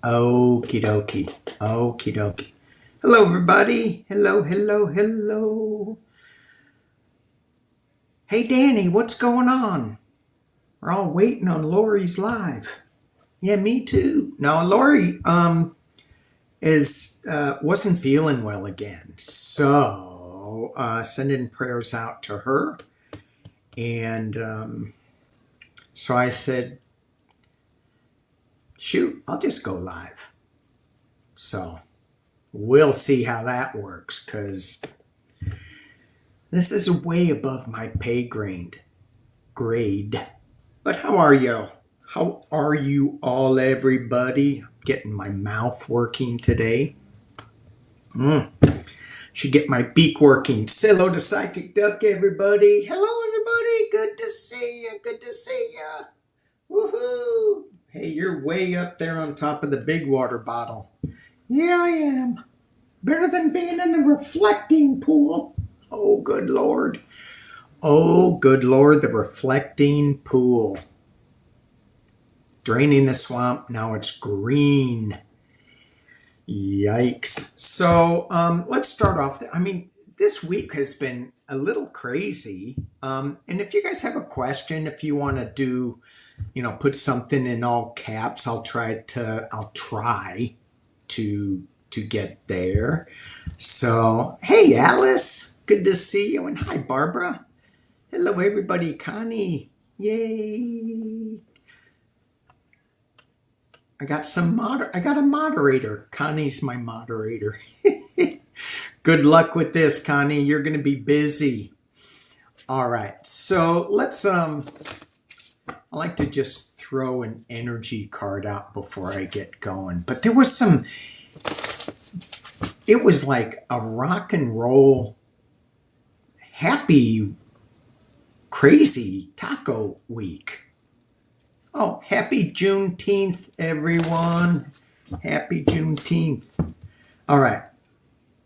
Okie dokie. Okie dokie. Hello, everybody. Hello, hello, hello. Hey, Danny, what's going on? We're all waiting on Lori's live. Yeah, me too. No, Lori is wasn't feeling well again, so sending prayers out to her. And so I said, shoot, I'll just go live. So we'll see how that works, because this is way above my pay grade. But how are you? How are you all, everybody? Getting my mouth working today. Should get my beak working. Say hello to Psychic Duck, everybody. Hello, everybody. Good to see you. Good to see you. Woohoo. Hey, you're way up there on top of the big water bottle. Yeah, I am. Better than being in the reflecting pool. Oh, good Lord. Oh, good Lord, the reflecting pool. Draining the swamp, now it's green. Yikes. So let's start off. This week has been a little crazy. And if you guys have a question, if you want to do, put something in all caps, I'll try to get there. So, hey, Alice, good to see you. And hi, Barbara. Hello, everybody. Connie, yay. I got a moderator. Connie's my moderator. Good luck with this, Connie. You're going to be busy. All right. So let's, I like to just throw an energy card out before I get going. But there was it was like a rock and roll, happy, crazy taco week. Oh, happy Juneteenth, everyone. Happy Juneteenth. All right.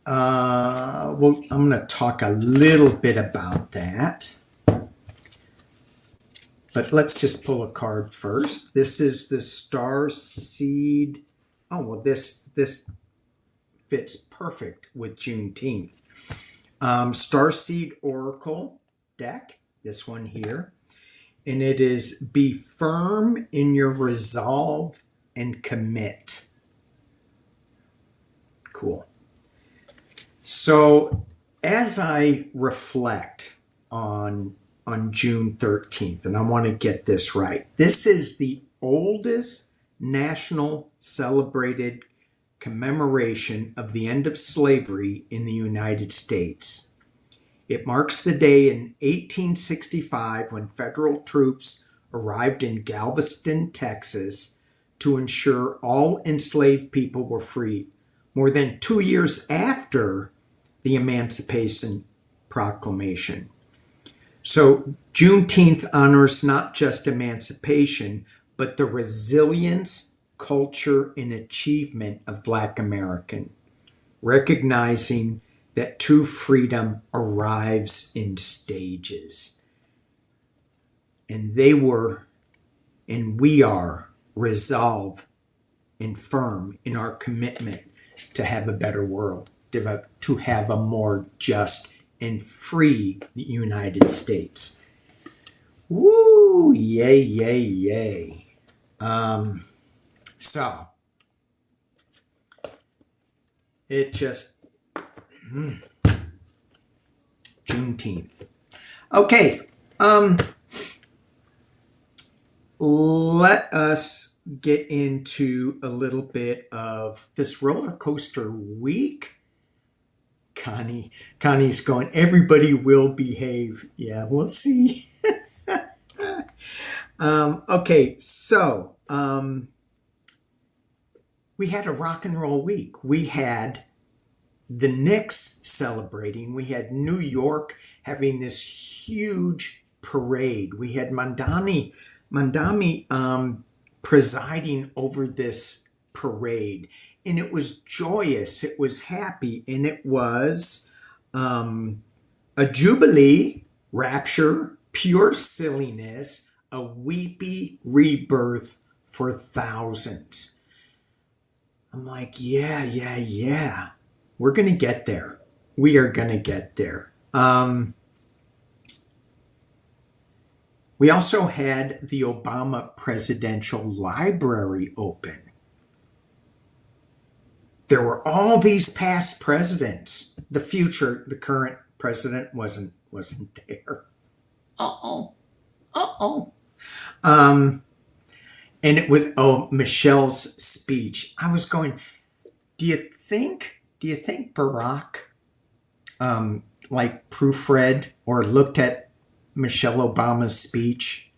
Well, I'm going to talk a little bit about that. But let's just pull a card first. This is the Star Seed. Oh, well, this fits perfect with Juneteenth. Star Seed Oracle deck, this one here. And it is be firm in your resolve and commit. Cool. So as I reflect on June 13th, and I want to get this right, this is the oldest national celebrated commemoration of the end of slavery in the United States. It marks the day in 1865 when federal troops arrived in Galveston, Texas, to ensure all enslaved people were freed, more than 2 years after the Emancipation Proclamation. So Juneteenth honors not just emancipation, but the resilience, culture, and achievement of Black American, recognizing that true freedom arrives in stages. And we are resolved and firm in our commitment to have a better world, to have a more just and free United States. Woo! Yay, yay, yay. So, it just... Juneteenth. Okay. Let us get into a little bit of this roller coaster week. Connie's going, everybody will behave. Yeah, we'll see. Okay, so we had a rock and roll week. We had the Knicks celebrating. We had New York having this huge parade. We had Mandami presiding over this parade. And it was joyous. It was happy. And it was a jubilee, rapture, pure silliness, a weepy rebirth for thousands. I'm like, yeah. We're going to get there. We are going to get there. We also had the Obama Presidential Library open. There were all these past presidents. The current president wasn't there. Uh-oh. And it was Michelle's speech. I was going, do you think Barack like proofread or looked at Michelle Obama's speech?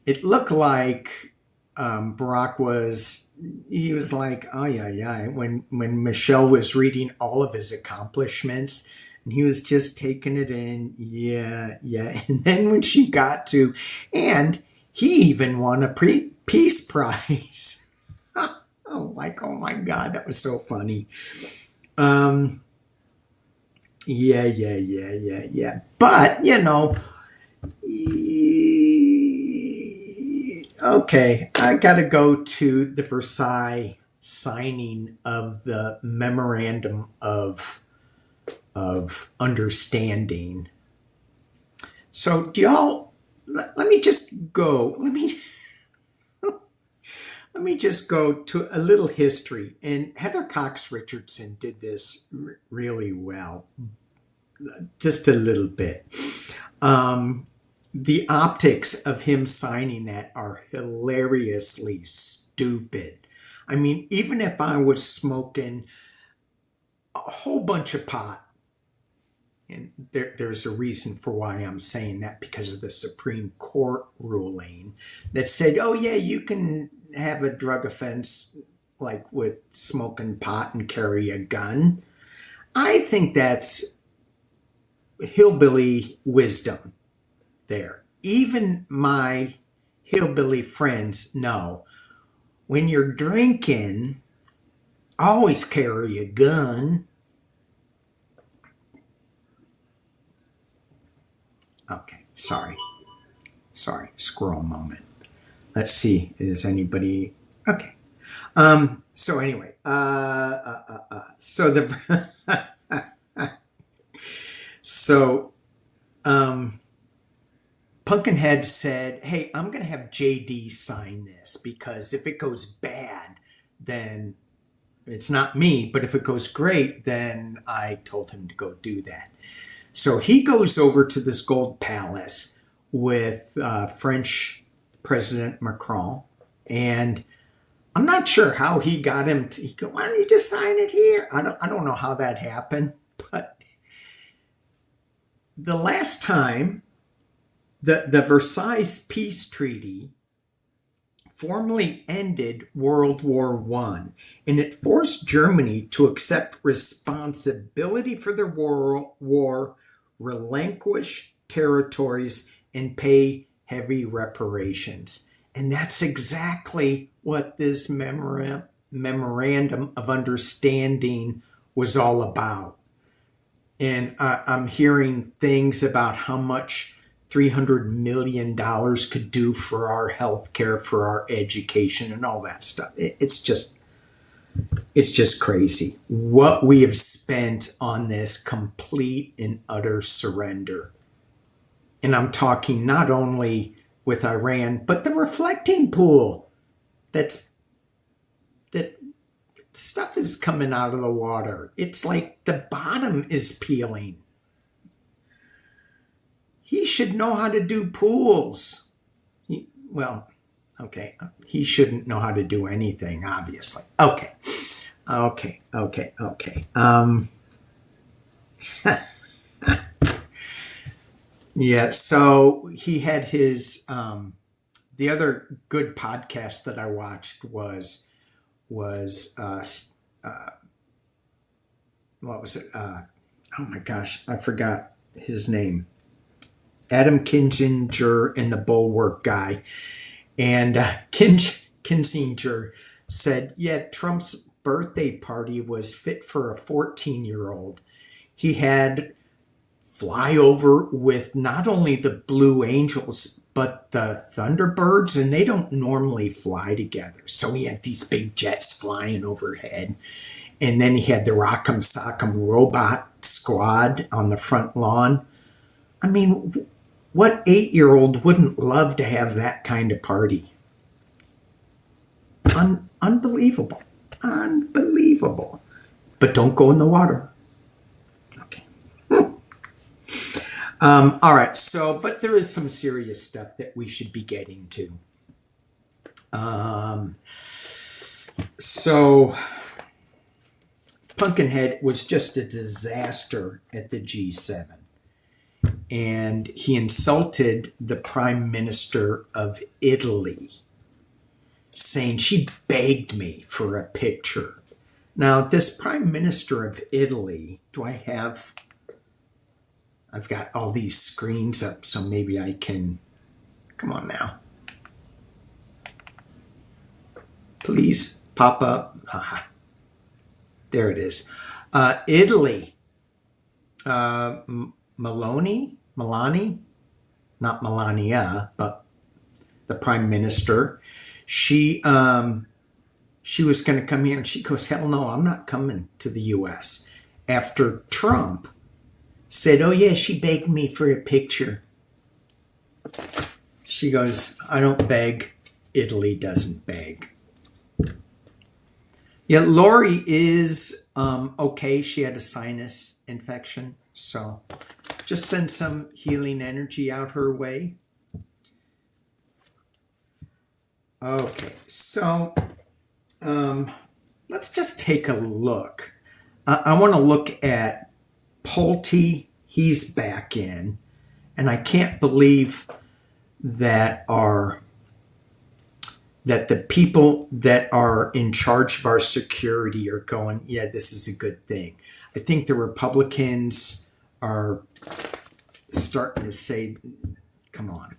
It looked like Barack was like, oh yeah. When Michelle was reading all of his accomplishments, and he was just taking it in, yeah. And then when she got to, and he even won a peace prize. Oh my God, that was so funny. Yeah. But, okay, I got to go to the Versailles signing of the Memorandum of Understanding. So do y'all, let me just go to a little history. And Heather Cox Richardson did this really well, just a little bit. The optics of him signing that are hilariously stupid. I mean, even if I was smoking a whole bunch of pot, and there's a reason for why I'm saying that, because of the Supreme Court ruling that said, oh yeah, you can have a drug offense like with smoking pot and carry a gun. I think that's hillbilly wisdom there. Even my hillbilly friends know when you're drinking, always carry a gun. Okay, sorry, squirrel moment. Let's see, is anybody okay? So anyway, Pumpkinhead said, hey, I'm going to have JD sign this, because if it goes bad, then it's not me. But if it goes great, then I told him to go do that. So he goes over to this gold palace with French President Macron. And I'm not sure how he got him to, he go, why don't you just sign it here? I don't know how that happened. But the last time, the Versailles Peace Treaty formally ended World War I, and it forced Germany to accept responsibility for their war, relinquish territories, and pay heavy reparations. And that's exactly what this memorandum of understanding was all about. And I'm hearing things about how much $300 million could do for our health care, for our education, and all that stuff. It's just crazy what we have spent on this complete and utter surrender. And I'm talking not only with Iran, but the reflecting pool. That stuff is coming out of the water. It's like the bottom is peeling. He should know how to do pools. He shouldn't know how to do anything, obviously. Okay. Yeah, so he had his, the other good podcast that I watched was what was it? Oh my gosh, I forgot his name. Adam Kinzinger and the Bulwark guy. And Kinzinger said, yeah, Trump's birthday party was fit for a 14-year-old. He had fly over with not only the Blue Angels, but the Thunderbirds, and they don't normally fly together. So he had these big jets flying overhead. And then he had the Rock'em Sock'em Robot Squad on the front lawn. I mean, what 8-year-old wouldn't love to have that kind of party? Unbelievable. Unbelievable. But don't go in the water. Okay. All right. So, but there is some serious stuff that we should be getting to. So, Pumpkinhead was just a disaster at the G7. And he insulted the Prime Minister of Italy, saying she begged me for a picture. Now, this Prime Minister of Italy, I've got all these screens up, so maybe I can, come on now. Please pop up. Haha. There it is. Italy. Meloni, not Melania, but the Prime Minister. She was going to come here, and she goes, hell no, I'm not coming to the U.S. After Trump said, oh yeah, she begged me for a picture. She goes, I don't beg. Italy doesn't beg. Yeah, Lori is okay. She had a sinus infection, so just send some healing energy out her way. Okay, so let's just take a look. I want to look at Pulte. He's back in, and I can't believe that the people that are in charge of our security are going, yeah, this is a good thing. I think the Republicans are starting to say, come on,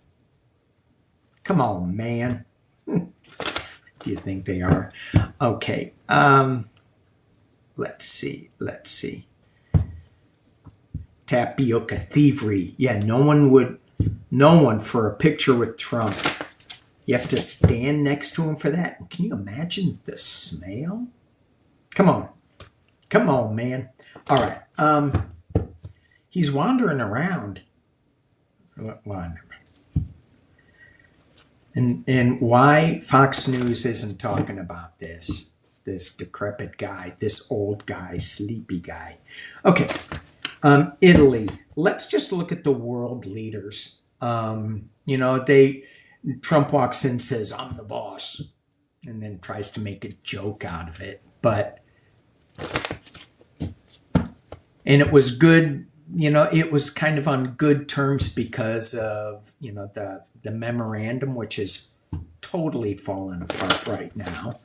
man. Do you think they are? Okay. Let's see. Tapioca thievery. Yeah, no one for a picture with Trump. You have to stand next to him for that. Can you imagine the smell? Come on, man. All right. He's wandering around. And why Fox News isn't talking about this decrepit guy, this old guy, sleepy guy. Okay. Italy. Let's just look at the world leaders. Trump walks in and says, I'm the boss, and then tries to make a joke out of it. And it was good, it was kind of on good terms because of, the memorandum, which is totally falling apart right now.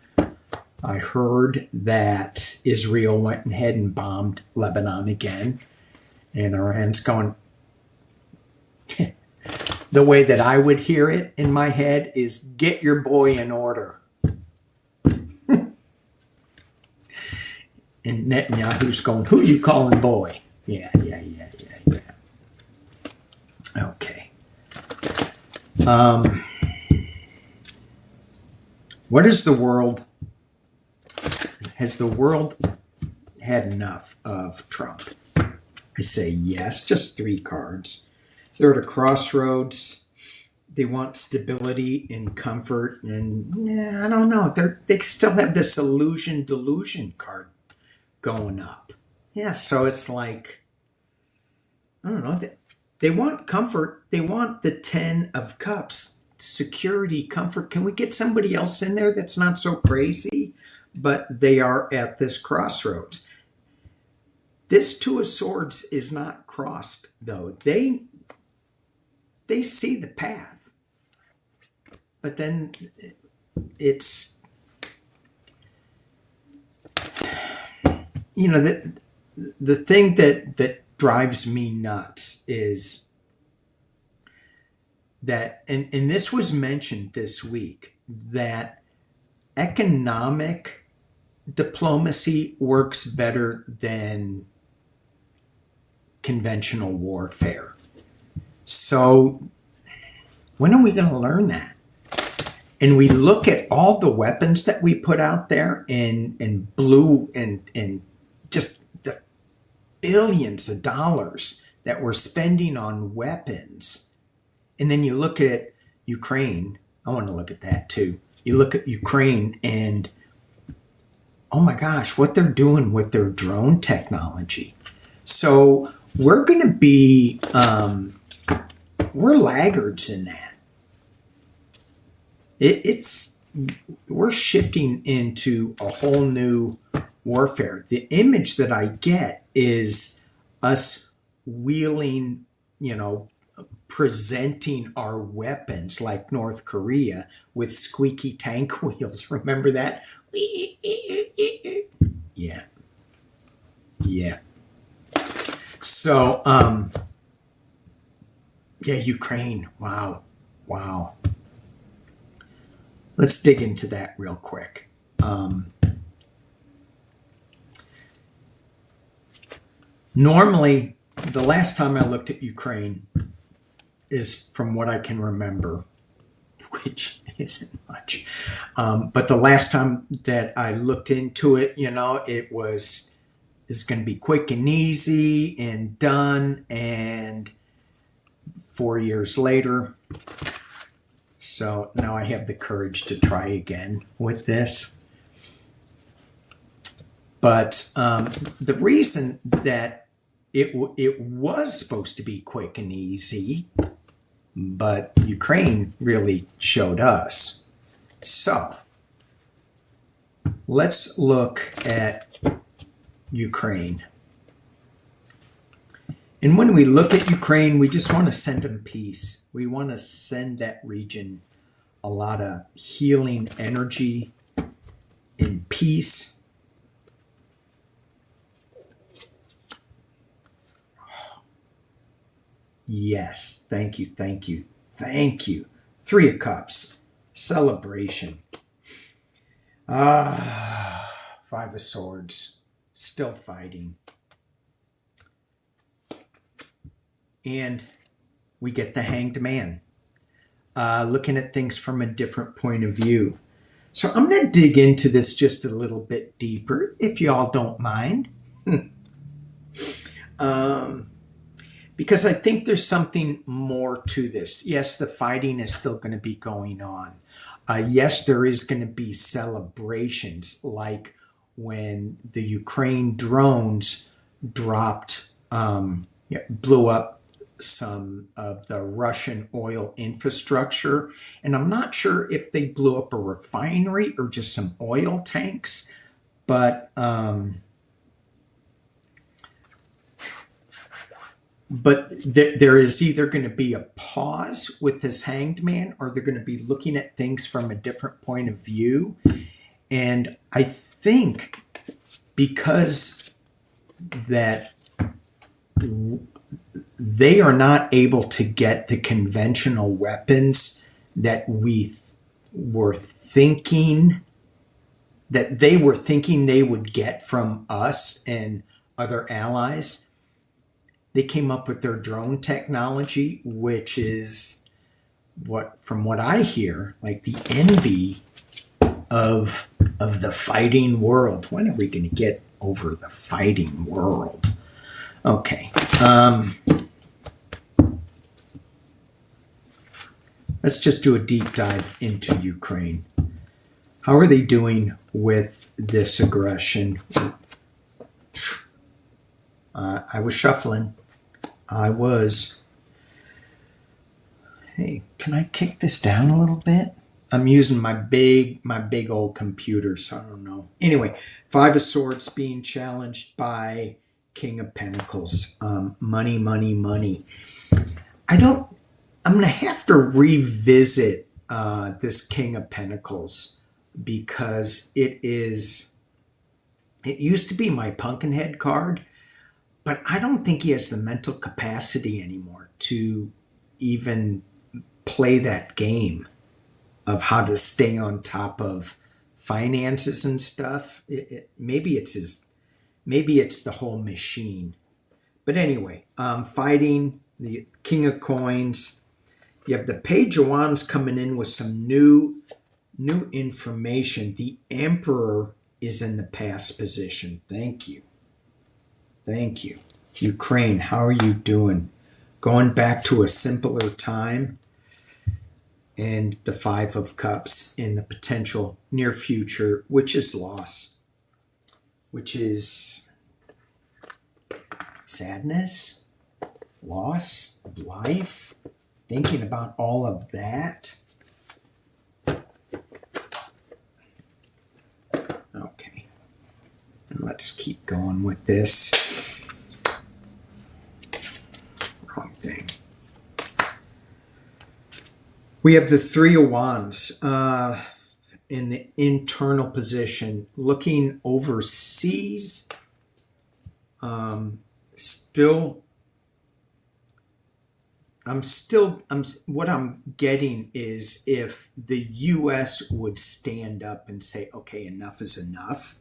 I heard that Israel went ahead and bombed Lebanon again, and Iran's going, the way that I would hear it in my head is, get your boy in order. And Netanyahu's going, who you calling boy? Yeah. Okay. What is the world? Has the world had enough of Trump? I say yes, just 3 cards. They're at a crossroads. They want stability and comfort, and I don't know. They still have this delusion card going up. Yeah, so it's like, I don't know. They want comfort. They want the 10 of Cups, security, comfort. Can we get somebody else in there that's not so crazy? But they are at this crossroads. This 2 of Swords is not crossed, though. They see the path, but then it's, the thing that drives me nuts is that, and this was mentioned this week, that economic diplomacy works better than conventional warfare. So when are we going to learn that? And we look at all the weapons that we put out there in blue and just the billions of dollars that we're spending on weapons. And then you look at Ukraine. I want to look at that too. You look at Ukraine and, oh my gosh, what they're doing with their drone technology. So we're going to be, we're laggards in that. We're shifting into a whole new warfare. The image that I get is us wheeling, presenting our weapons like North Korea with squeaky tank wheels. Remember that? Yeah. Yeah. So, Ukraine. Wow. Let's dig into that real quick. Normally, the last time I looked at Ukraine is from what I can remember, which isn't much. But the last time that I looked into it, it's going to be quick and easy and done. And 4 years later, so now I have the courage to try again with this. But the reason that it was supposed to be quick and easy, but Ukraine really showed us. So let's look at Ukraine. And when we look at Ukraine, we just want to send them peace. We want to send that region a lot of healing energy and peace. Yes, thank you. 3 of Cups, celebration. 5 of Swords, still fighting. And we get the Hanged Man, looking at things from a different point of view. So I'm going to dig into this just a little bit deeper, if y'all don't mind. Because I think there's something more to this. Yes, the fighting is still going to be going on. Yes, there is going to be celebrations, like when the Ukraine drones dropped, blew up some of the Russian oil infrastructure. And I'm not sure if they blew up a refinery or just some oil tanks, but there is either going to be a pause with this Hanged Man, or they're going to be looking at things from a different point of view. And I think because that they are not able to get the conventional weapons that we were thinking that they were thinking they would get from us and other allies, they came up with their drone technology, which is from what I hear, like the envy of the fighting world. When are we going to get over the fighting world? Okay. Let's just do a deep dive into Ukraine. How are they doing with this aggression? I was shuffling. Hey, can I kick this down a little bit? I'm using my big old computer, so I don't know. Anyway, 5 of Swords being challenged by King of Pentacles. Money. I'm going to have to revisit this King of Pentacles, because it used to be my Pumpkinhead card, but I don't think he has the mental capacity anymore to even play that game of how to stay on top of finances and stuff. Maybe it's the whole machine, But anyway, fighting the King of Coins. You have the Page of Wands coming in with some new information. The Emperor is in the past position. Thank you. Thank you. Ukraine, how are you doing? Going back to a simpler time. And the Five of Cups in the potential near future, which is loss, which is sadness, loss of life, thinking about all of that. Okay, and let's keep going with this. Wrong thing. We have the Three of Wands in the internal position, looking overseas. What I'm getting is if the U.S. would stand up and say, okay, enough is enough,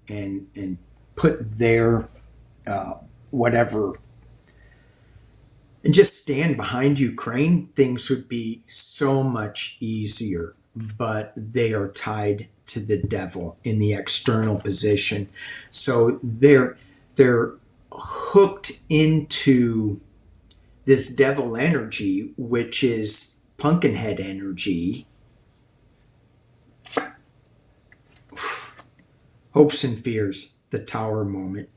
and put their whatever, and just stand behind Ukraine, things would be so much easier. But they are tied to the devil in the external position. So they're hooked into this devil energy, which is Pumpkinhead energy. Hopes and fears, the Tower moment.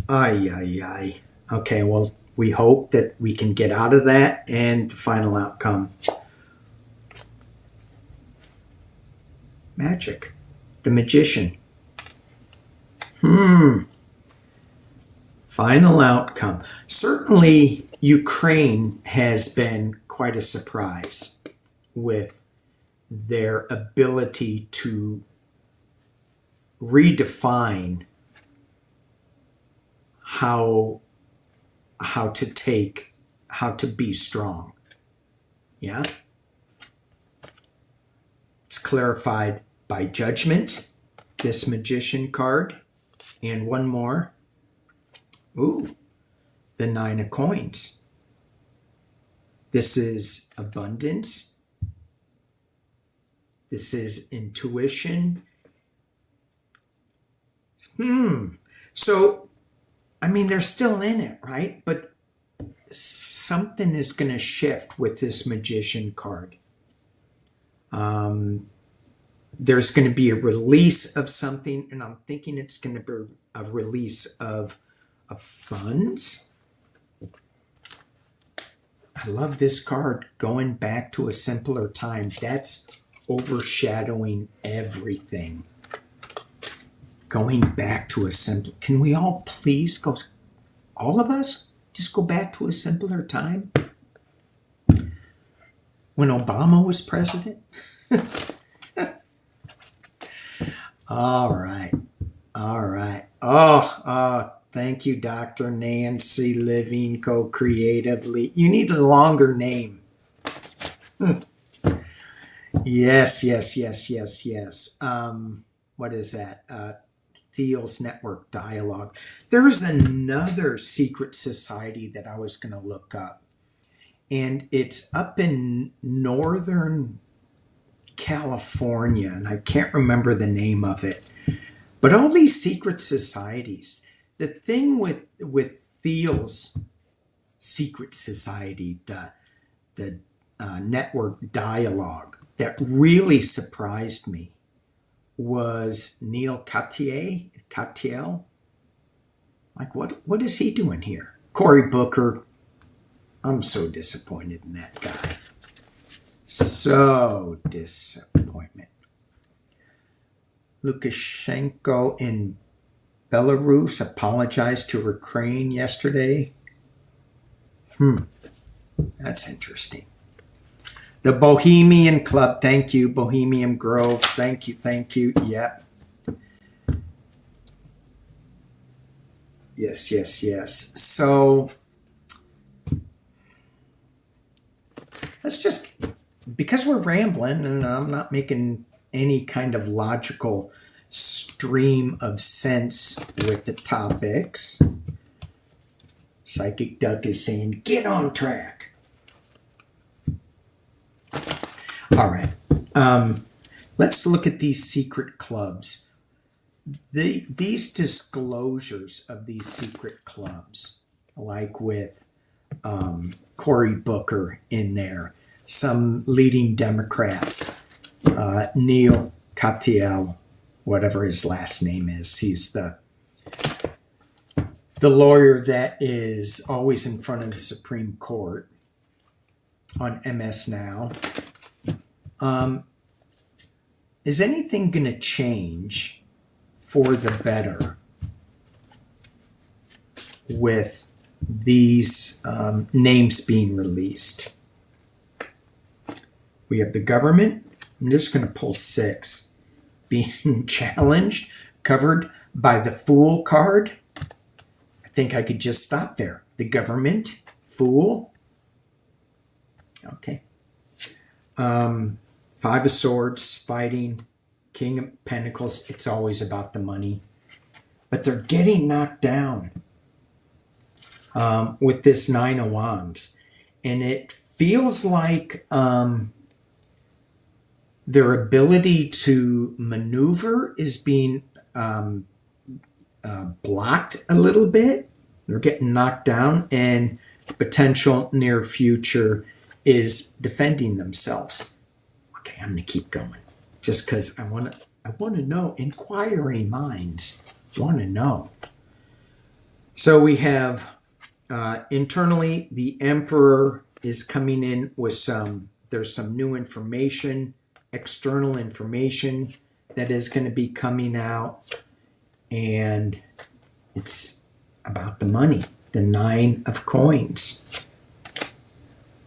Ay, ay, ay. Okay, well, we hope that we can get out of that and the final outcome. Magic. The Magician. Final outcome. Certainly, Ukraine has been quite a surprise with their ability to redefine how to be strong. Yeah? It's clarified by Judgment, this Magician card, and one more. Ooh, the Nine of Coins. This is abundance. This is intuition. So, I mean, they're still in it, right? But something is going to shift with this Magician card. There's going to be a release of something, and I'm thinking it's going to be a release of funds. I love this card, going back to a simpler time. That's overshadowing everything. Going back to a simpler... Can we all please go... All of us? Just go back to a simpler time? When Obama was president? All right. Oh, thank you, Dr. Nancy, living co-creatively. You need a longer name. Yes. What is that? Thiel's Network Dialogue. There is another secret society that I was going to look up. And it's up in Northern California, and I can't remember the name of it. But all these secret societies, the thing with Thiel's secret society, the network dialogue that really surprised me was Neil Katyal. Like, what is he doing here? Cory Booker. I'm so disappointed in that guy. So disappointment. Lukashenko in Belarus apologized to Ukraine yesterday. That's interesting. The Bohemian Club, thank you. Bohemian Grove, thank you. Yep. Yes. So let's just, because we're rambling and I'm not making any kind of logical stream of sense with the topics. Psychic Doug is saying, get on track. All right. Let's look at these secret clubs. These disclosures of these secret clubs, like with Cory Booker in there, some leading Democrats, Neil Katyal, whatever his last name is. He's the lawyer that is always in front of the Supreme Court on MS Now. Is anything going to change for the better with these names being released? We have the government. I'm just going to pull 6. Being challenged, covered by the Fool card. I think I could just stop there. The government, Fool. Okay. 5 of Swords, fighting, King of Pentacles. It's always about the money. But they're getting knocked down with this 9 of Wands. And it feels like their ability to maneuver is being blocked a little bit. They're getting knocked down, and potential near future is defending themselves. Okay, I'm going to keep going just because I want to know. Inquiring minds want to know. So we have internally, the Emperor is coming in with there's some new information, external information that is going to be coming out, and it's about the money. The 9 of Coins.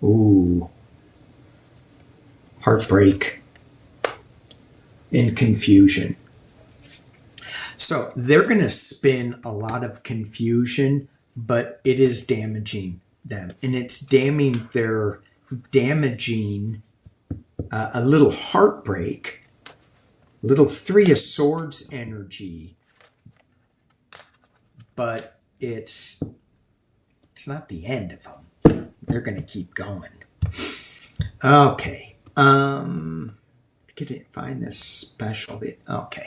Ooh. Heartbreak and confusion. So they're going to spin a lot of confusion, but it is damaging them, and it's damaging a little heartbreak, little 3 of Swords energy, but it's not the end of them. They're going to keep going. Okay. I couldn't find this special bit. Okay.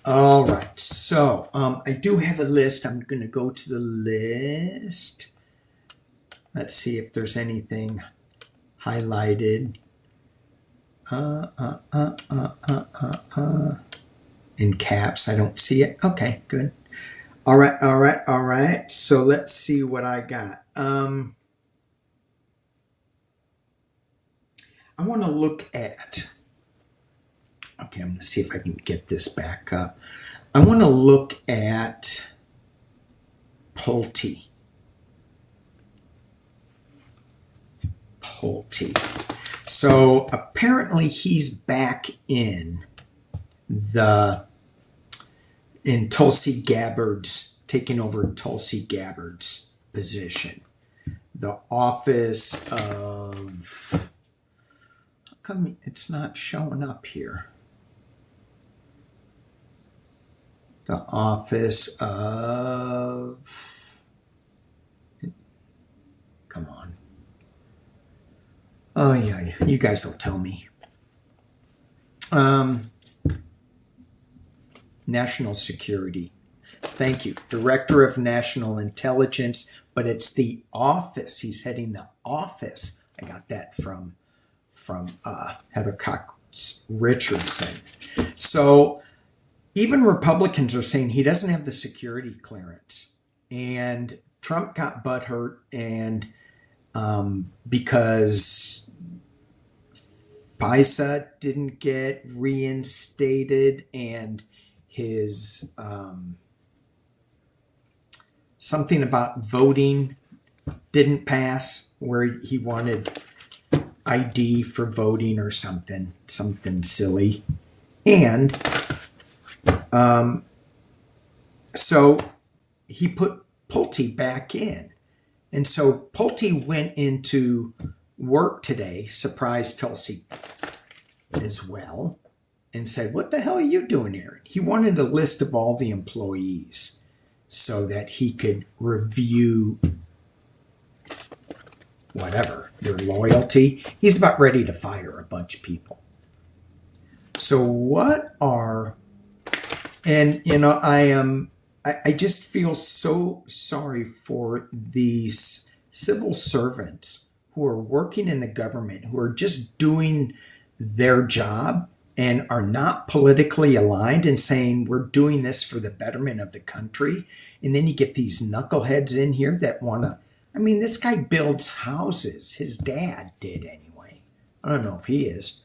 All right. So I do have a list. I'm going to go to the list. Let's see if there's anything highlighted. In caps. I don't see it. Okay, good. All right. So let's see what I got. I want to look at, okay, I'm going to see if I can get this back up. I want to look at Pulte. So apparently he's back in Tulsi Gabbard's, taking over Tulsi Gabbard's position. The office of, how come it's not showing up here? The office of, come on. Oh yeah, you guys will tell me. National Security. Thank you. Director of National Intelligence, but it's the office. He's heading the office. I got that from Heather Cox Richardson. So even Republicans are saying he doesn't have the security clearance. And Trump got butthurt, and because FISA didn't get reinstated, and his something about voting didn't pass, where he wanted ID for voting or something silly. And so he put Pulte back in. And so Pulte went into work today, surprised Tulsi as well. and said, "What the hell are you doing here?" He wanted a list of all the employees so that he could review whatever, their loyalty. He's about ready to fire a bunch of people. So what are, and I just feel so sorry for these civil servants who are working in the government, who are just doing their job and are not politically aligned and saying, we're doing this for the betterment of the country. And then you get these knuckleheads in here that want to, this guy builds houses. His dad did anyway. I don't know if he is.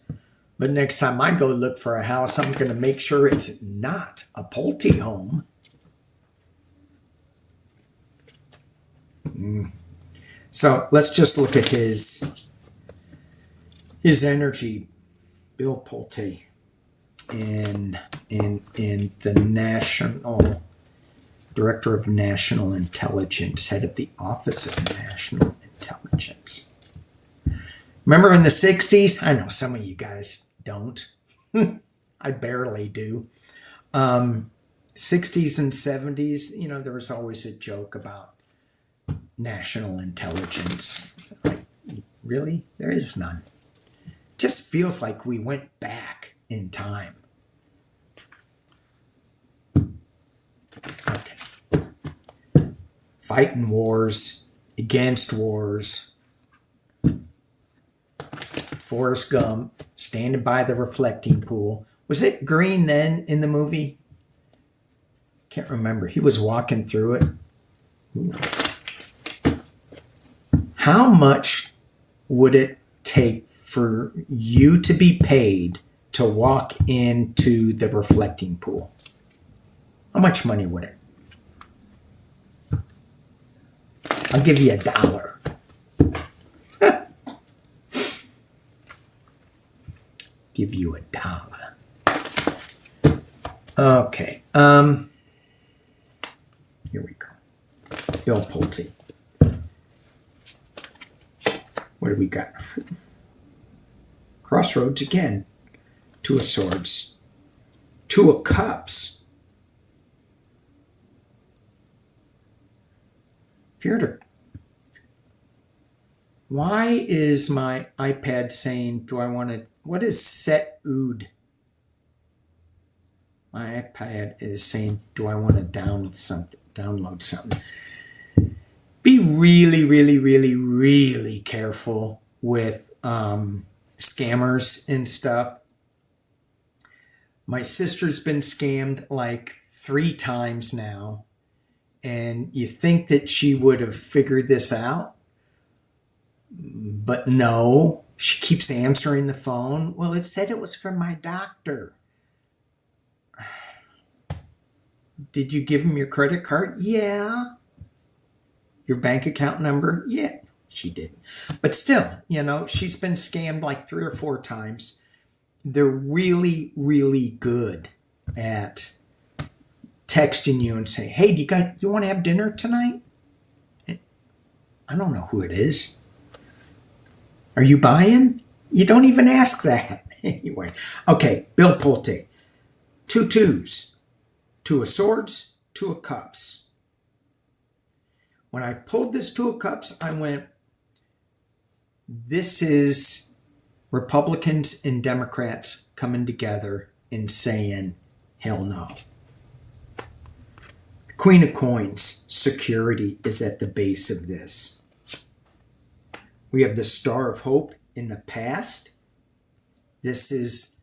But next time I go look for a house, I'm going to make sure it's not a Pulte home. So let's just look at his energy, Bill Pulte, in the National Director of National Intelligence, head of the Office of National Intelligence. Remember in the 60s? I know some of you guys don't. I barely do. 60s and 70s, there was always a joke about national intelligence. Like, really? There is none. Just feels like we went back in time. Okay. Fighting wars, against wars. Forrest Gump, standing by the reflecting pool. Was it green then in the movie? Can't remember. He was walking through it. Ooh. How much would it take for you to be paid to walk into the reflecting pool? How much money would it? I'll give you $1. Give you $1. Okay. Here we go. Bill Pulte. What do we got? Crossroads again. Two of Swords. Two of Cups. Why is my iPad saying, do I want to, what is set ood? My iPad is saying, do I want to download something? Be really, really, really, really careful with scammers and stuff. My sister's been scammed like 3 times now, and you think that she would have figured this out, but no, she keeps answering the phone. Well, it said it was from my doctor. Did you give him your credit card? Yeah. Your bank account number? Yeah. She didn't. But still, she's been scammed like 3 or 4 times. They're really, really good at texting you and say, hey, you want to have dinner tonight? I don't know who it is. Are you buying? You don't even ask that. Anyway. Okay, Bill Pulte. 2 twos. 2 of Swords, 2 of Cups. When I pulled this 2 of Cups, I went, this is Republicans and Democrats coming together and saying, hell no. The Queen of Coins, security, is at the base of this. We have the Star of Hope in the past. This is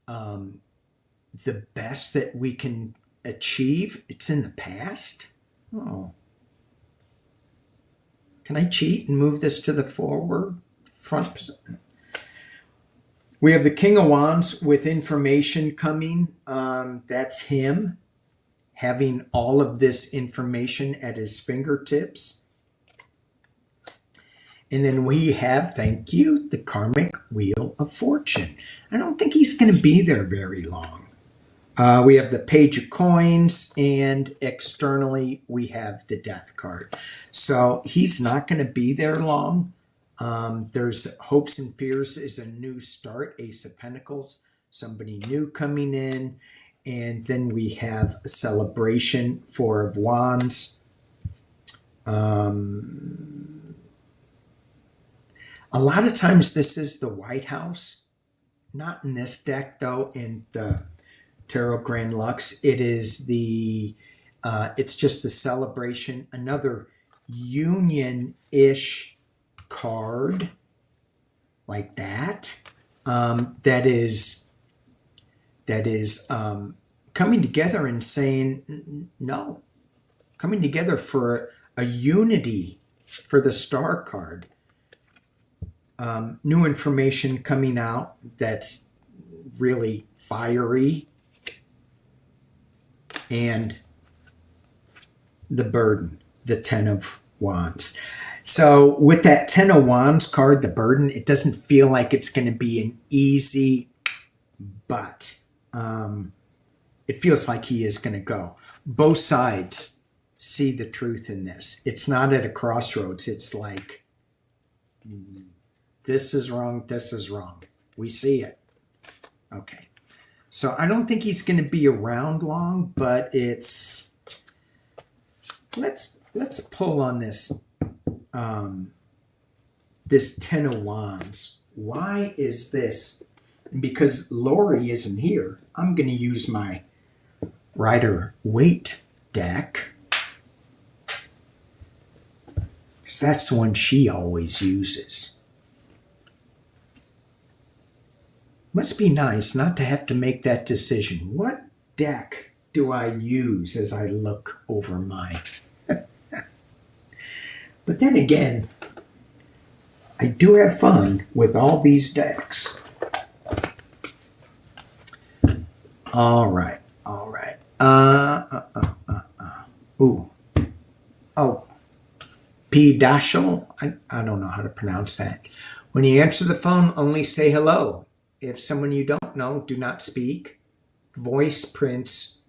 the best that we can achieve. It's in the past. Oh. Can I cheat and move this to the front position? We have the King of Wands with information coming. That's him having all of this information at his fingertips. And then we have, thank you, the Karmic Wheel of Fortune. I don't think he's going to be there very long. We have the Page of Coins, and externally we have the Death card. So he's not going to be there long. There's Hopes and Fears is a new start, Ace of Pentacles, somebody new coming in, and then we have a celebration, Four of Wands. A lot of times this is the White House. Not in this deck, though. In the Tarot Grand Lux, it is it's just the celebration. Another union-ish card like that. That is coming together and saying no. Coming together for a unity for the Star card. New information coming out that's really fiery. And the burden, the Ten of Wands. So with that Ten of Wands card, the burden, it doesn't feel like it's going to be an easy, but it feels like he is going to go. Both sides see the truth in this. It's not at a crossroads. It's like, this is wrong, this is wrong. We see it. Okay. So I don't think he's going to be around long, but it's, let's pull on this, this Ten of Wands. Why is this? Because Lori isn't here, I'm going to use my Rider-Waite deck. Because that's the one she always uses. Must be nice not to have to make that decision. What deck do I use as I look over my... But then again, I do have fun with all these decks. All right. Ooh. Oh. P. Dashel. I don't know how to pronounce that. When you answer the phone, only say hello. If someone you don't know, do not speak. Voice prints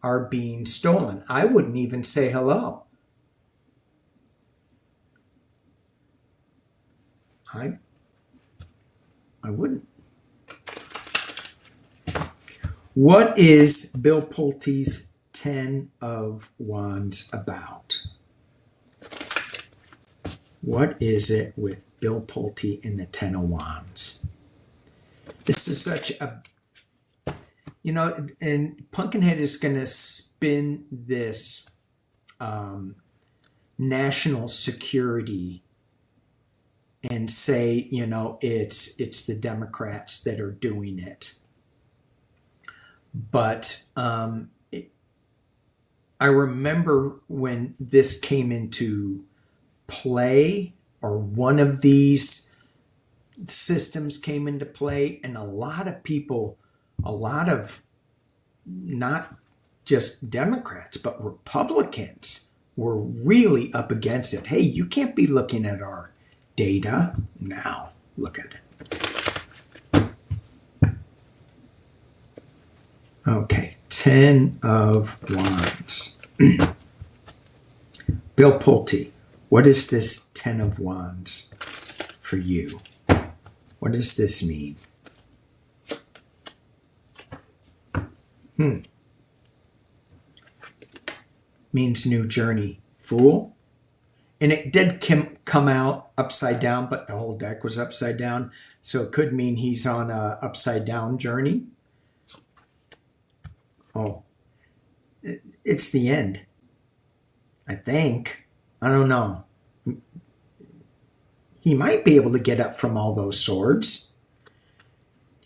are being stolen. I wouldn't even say hello. I wouldn't. What is Bill Pulte's Ten of Wands about? What is it with Bill Pulte and the Ten of Wands? This is such a, and Pumpkinhead is going to spin this national security and say, it's the Democrats that are doing it. But I remember when this came into play, or one of these systems came into play, and a lot of people, not just Democrats, but Republicans were really up against it. Hey, you can't be looking at our data. Now, look at it. Okay, Ten of Wands. Bill Pulte, what is this Ten of Wands for you? What does this mean? Means new journey. Fool. And it did come out upside down, but the whole deck was upside down. So it could mean he's on a upside down journey. Oh, it's the end. I think. I don't know. He might be able to get up from all those swords.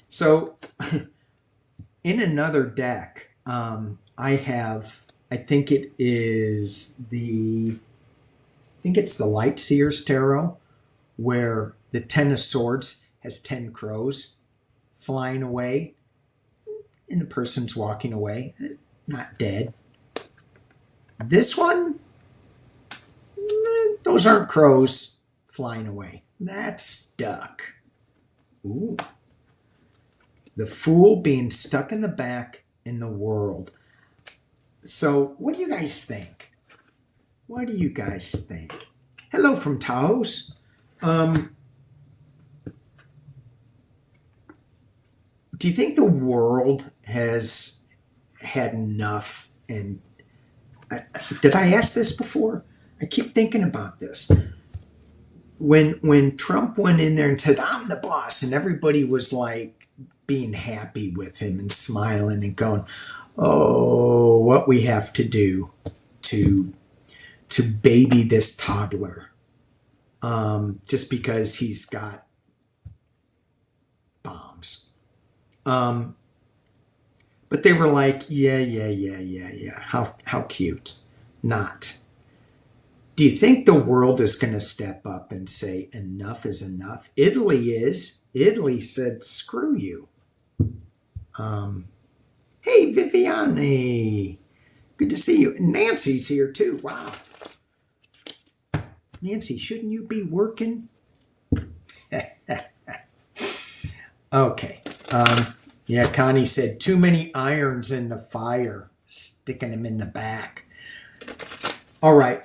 So, in another deck, I think it's the Light Seers Tarot, where the Ten of Swords has 10 crows flying away, and the person's walking away, not dead. This one, those aren't crows flying away. That's duck. Ooh. The Fool being stuck in the back in the world. So, what do you guys think? What do you guys think? Hello from Taos. do you think the world has had enough? And did I ask this before? I keep thinking about this. When Trump went in there and said, "I'm the boss," and everybody was like being happy with him and smiling and going, "Oh, what we have to do to baby this toddler, just because he's got bombs." But they were like, yeah. How cute. Not. Do you think the world is going to step up and say enough is enough? Italy is. Italy said, screw you. Hey, Viviane. Good to see you. Nancy's here too. Wow. Nancy, shouldn't you be working? Okay. Yeah, Connie said, too many irons in the fire, sticking them in the back. All right.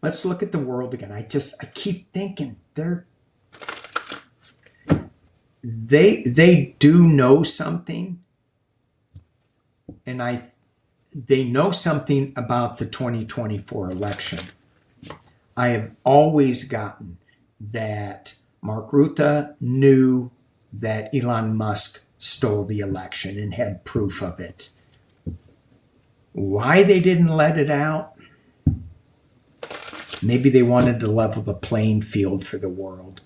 Let's look at the world again. I keep thinking they do know something, and they know something about the 2024 election. I have always gotten that Mark Rutte knew that Elon Musk stole the election and had proof of it. Why they didn't let it out? Maybe they wanted to level the playing field for the world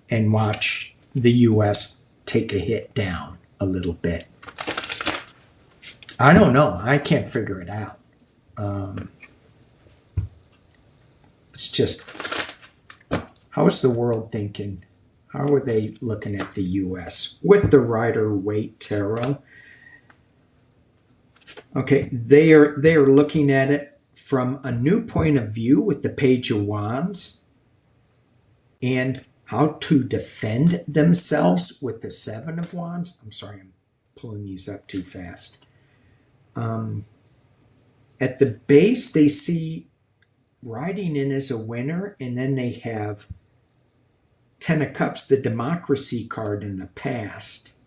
and watch the U.S. take a hit down a little bit. I don't know. I can't figure it out. It's just, how is the world thinking? How are they looking at the U.S. with the Rider-Waite Tarot? Okay, they are looking at it from a new point of view with the Page of Wands, and how to defend themselves with the Seven of Wands. I'm sorry, I'm pulling these up too fast. At the base, they see riding in as a winner, and then they have Ten of Cups, the democracy card in the past.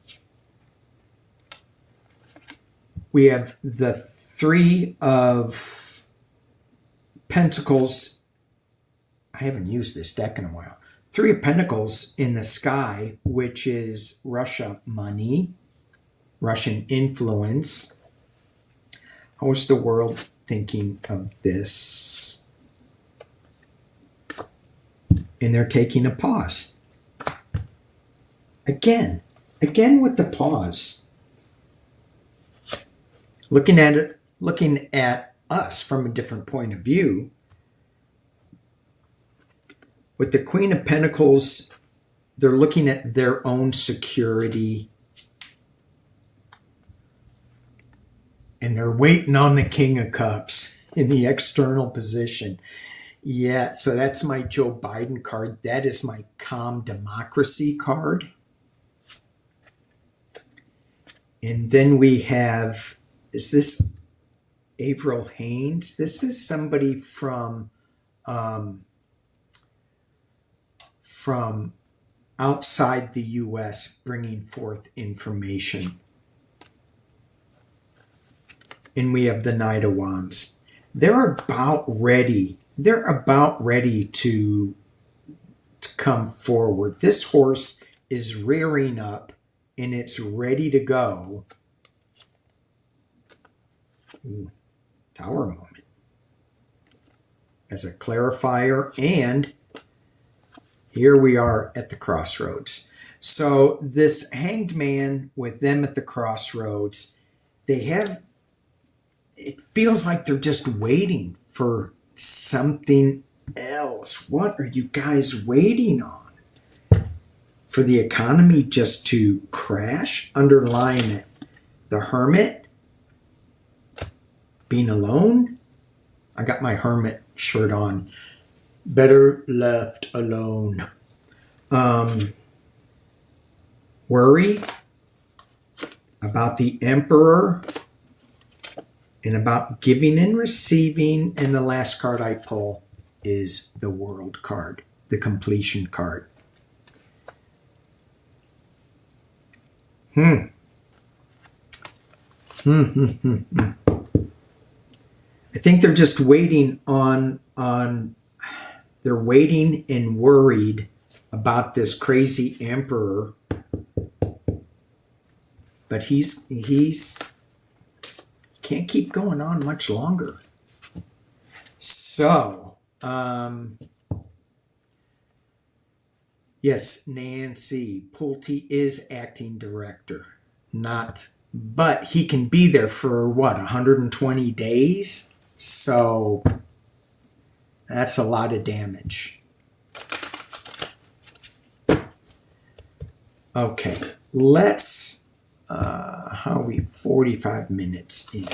We have the Three of Pentacles. I haven't used this deck in a while. Three of Pentacles in the sky, which is Russia money, Russian influence. How is the world thinking of this? And they're taking a pause. Again with the pause. Looking at it, looking at us from a different point of view. With the Queen of Pentacles, they're looking at their own security. And they're waiting on the King of Cups in the external position. Yeah, so that's my Joe Biden card. That is my calm democracy card. And then we have, is this Avril Haines? This is somebody from outside the U.S. bringing forth information. And we have the Knight of Wands. They're about ready to come forward. This horse is rearing up and it's ready to go. Ooh, Tower moment. As a clarifier, and here we are at the crossroads. So this Hanged Man with them at the crossroads, it feels like they're just waiting for something else. What are you guys waiting on? For the economy just to crash? Underlying it, the Hermit, being alone. I got my Hermit shirt on. Better left alone. Worry about the Emperor and about giving and receiving. And the last card I pull is the World card, the completion card. Hmm. Hmm. Hmm. Hmm. Hmm. I think they're just waiting on they're waiting and worried about this crazy emperor, but he's can't keep going on much longer. So, yes, Nancy Pulte is acting director, not, but he can be there for what, 120 days? So that's a lot of damage. Okay, let's, how are we? 45 minutes in.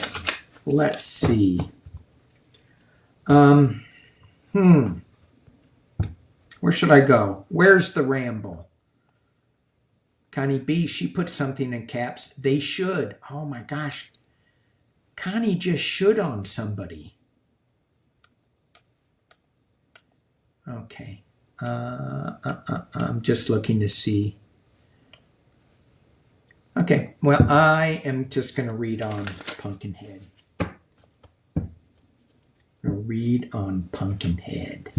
Let's see. Where should I go? Where's the ramble? Connie B, she put something in caps. They should. Oh my gosh. Connie just should on somebody. Okay. I'm just looking to see. Okay. Well, I am just going to read on Pumpkinhead. Read on Pumpkinhead.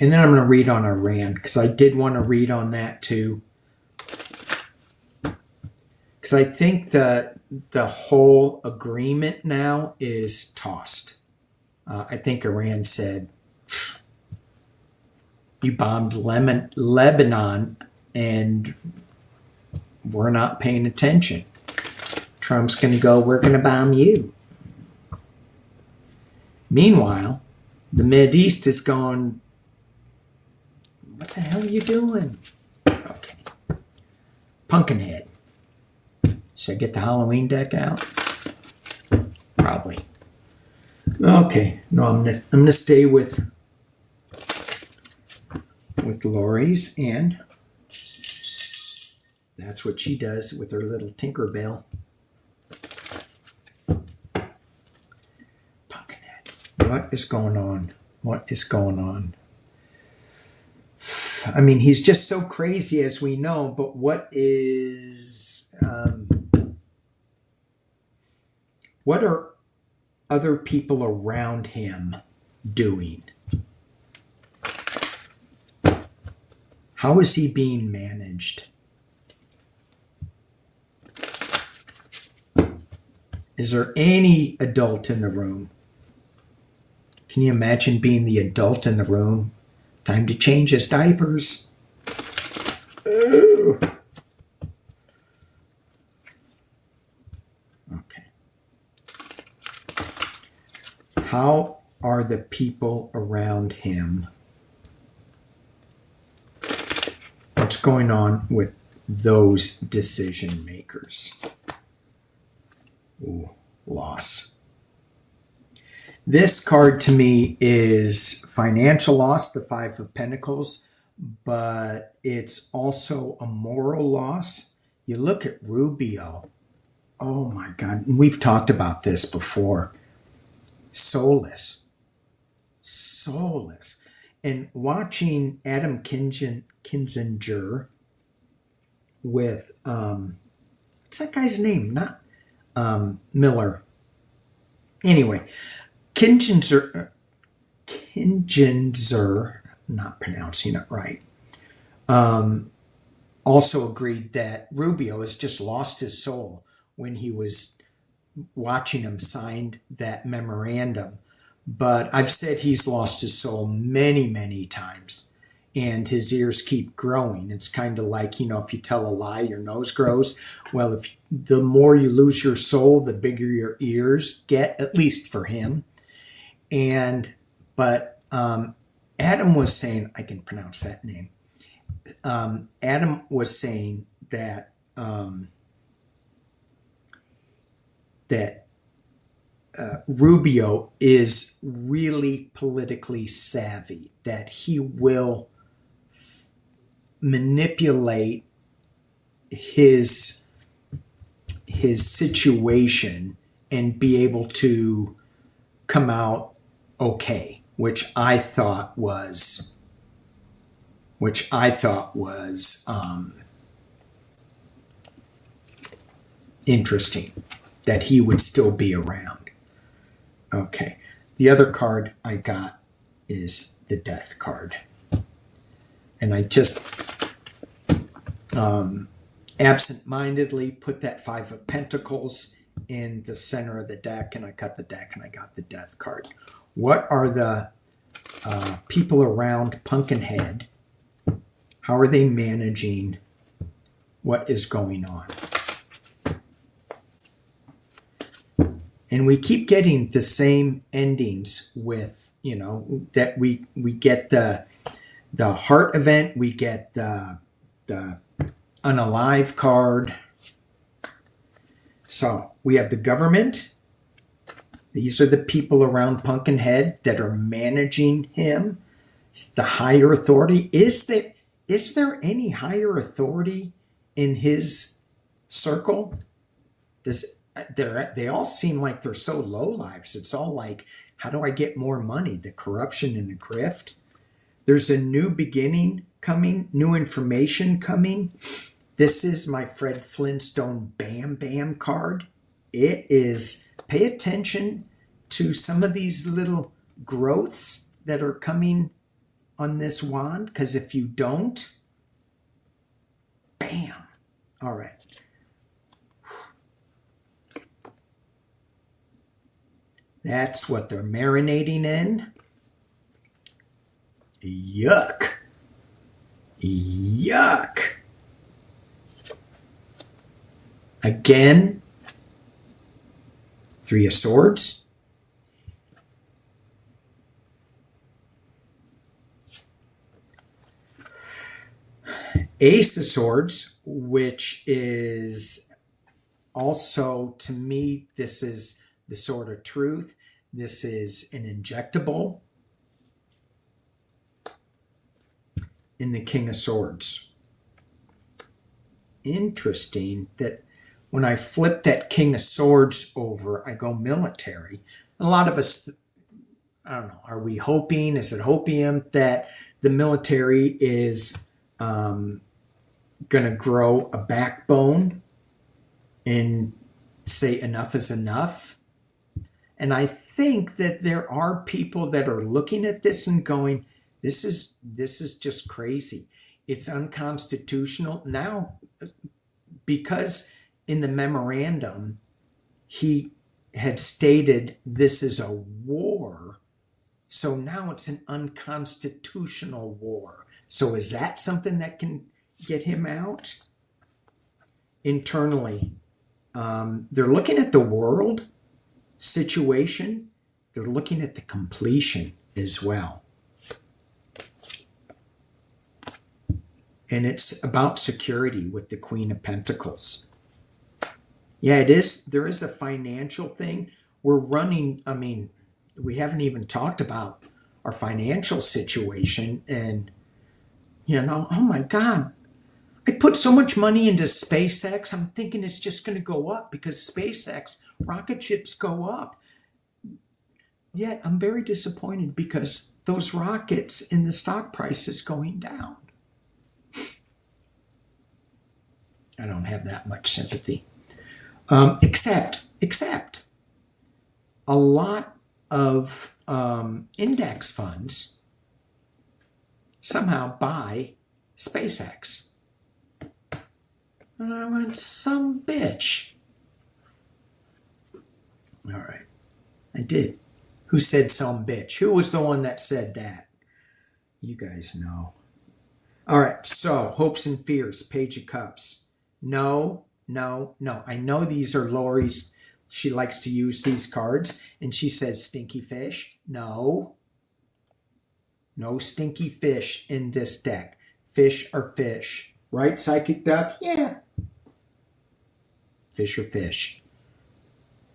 And then I'm going to read on Iran because I did want to read on that too. Because I think that the whole agreement now is tossed. I think Iran said, you bombed Lebanon and we're not paying attention. Trump's going to go, we're going to bomb you. Meanwhile, the Mideast is going, what the hell are you doing? Okay. Pumpkinhead. Should I get the Halloween deck out? Probably. Okay. No, I'm gonna stay with Lori's, and that's what she does with her little Tinkerbell. Pumpkinhead. What is going on? What is going on? I mean, he's just so crazy, as we know, but what are other people around him doing? How is he being managed? Is there any adult in the room? Can you imagine being the adult in the room? Time to change his diapers. Ooh. Okay. How are the people around him? What's going on with those decision makers? Ooh, loss. This card to me is financial loss, the Five of Pentacles, but it's also a moral loss. You look at Rubio. Oh my God. We've talked about this before. Soulless. Soulless. And watching Adam Kinzinger with, what's that guy's name? Not Miller. Anyway, Kinzinger, not pronouncing it right, also agreed that Rubio has just lost his soul when he was watching him sign that memorandum. But I've said he's lost his soul many, many times, and his ears keep growing. It's kind of like, if you tell a lie, your nose grows. Well, the more you lose your soul, the bigger your ears get, at least for him. But Adam was saying, I can pronounce that name. Adam was saying that Rubio is really politically savvy, that he will manipulate his situation and be able to come out okay, which I thought was which I thought was interesting that he would still be around. Okay, the other card I got is the Death card. And I just absent-mindedly put that Five of Pentacles in the center of the deck, and I cut the deck and I got the Death card. What are the people around Pumpkinhead? How are they managing what is going on? And we keep getting the same endings with, you know, that we get the heart event, we get the unalive card. So we have the government. These are the people around Pumpkinhead that are managing him. It's the higher authority. Is there any higher authority in his circle? They all seem like they're so low lives. It's all like, how do I get more money? The corruption and the grift. There's a new beginning coming, new information coming. This is my Fred Flintstone Bam Bam card. It is, pay attention to some of these little growths that are coming on this wand, because if you don't, bam. All right. That's what they're marinating in. Yuck. Yuck. Again, Three of Swords. Ace of Swords, which is also, to me, this is the sword of truth. This is an injectable. In the King of Swords. Interesting that when I flip that King of Swords over, I go military. A lot of us, I don't know, are we hoping, is it hopium that the military is going to grow a backbone and say enough is enough? And I think that there are people that are looking at this and going, this is just crazy. It's unconstitutional. Now, because in the memorandum, he had stated this is a war, so now it's an unconstitutional war. So is that something that can get him out? Internally, they're looking at the world situation. They're looking at the completion as well. And it's about security with the Queen of Pentacles. Yeah, it is. There is a financial thing. We're running, I mean, we haven't even talked about our financial situation. And, you know, oh my God, I put so much money into SpaceX. I'm thinking it's just going to go up because SpaceX rocket ships go up. Yet I'm very disappointed because those rockets in the stock price is going down. I don't have that much sympathy. Except a lot of index funds somehow buy SpaceX. And I went, some bitch. All right. I did. Who said some bitch? Who was the one that said that? You guys know. All right. So, hopes and fears, Page of Cups. No. I know these are Lori's. She likes to use these cards. And she says stinky fish. No stinky fish in this deck. Fish are fish. Right, Psychic Duck? Yeah. Fish are fish.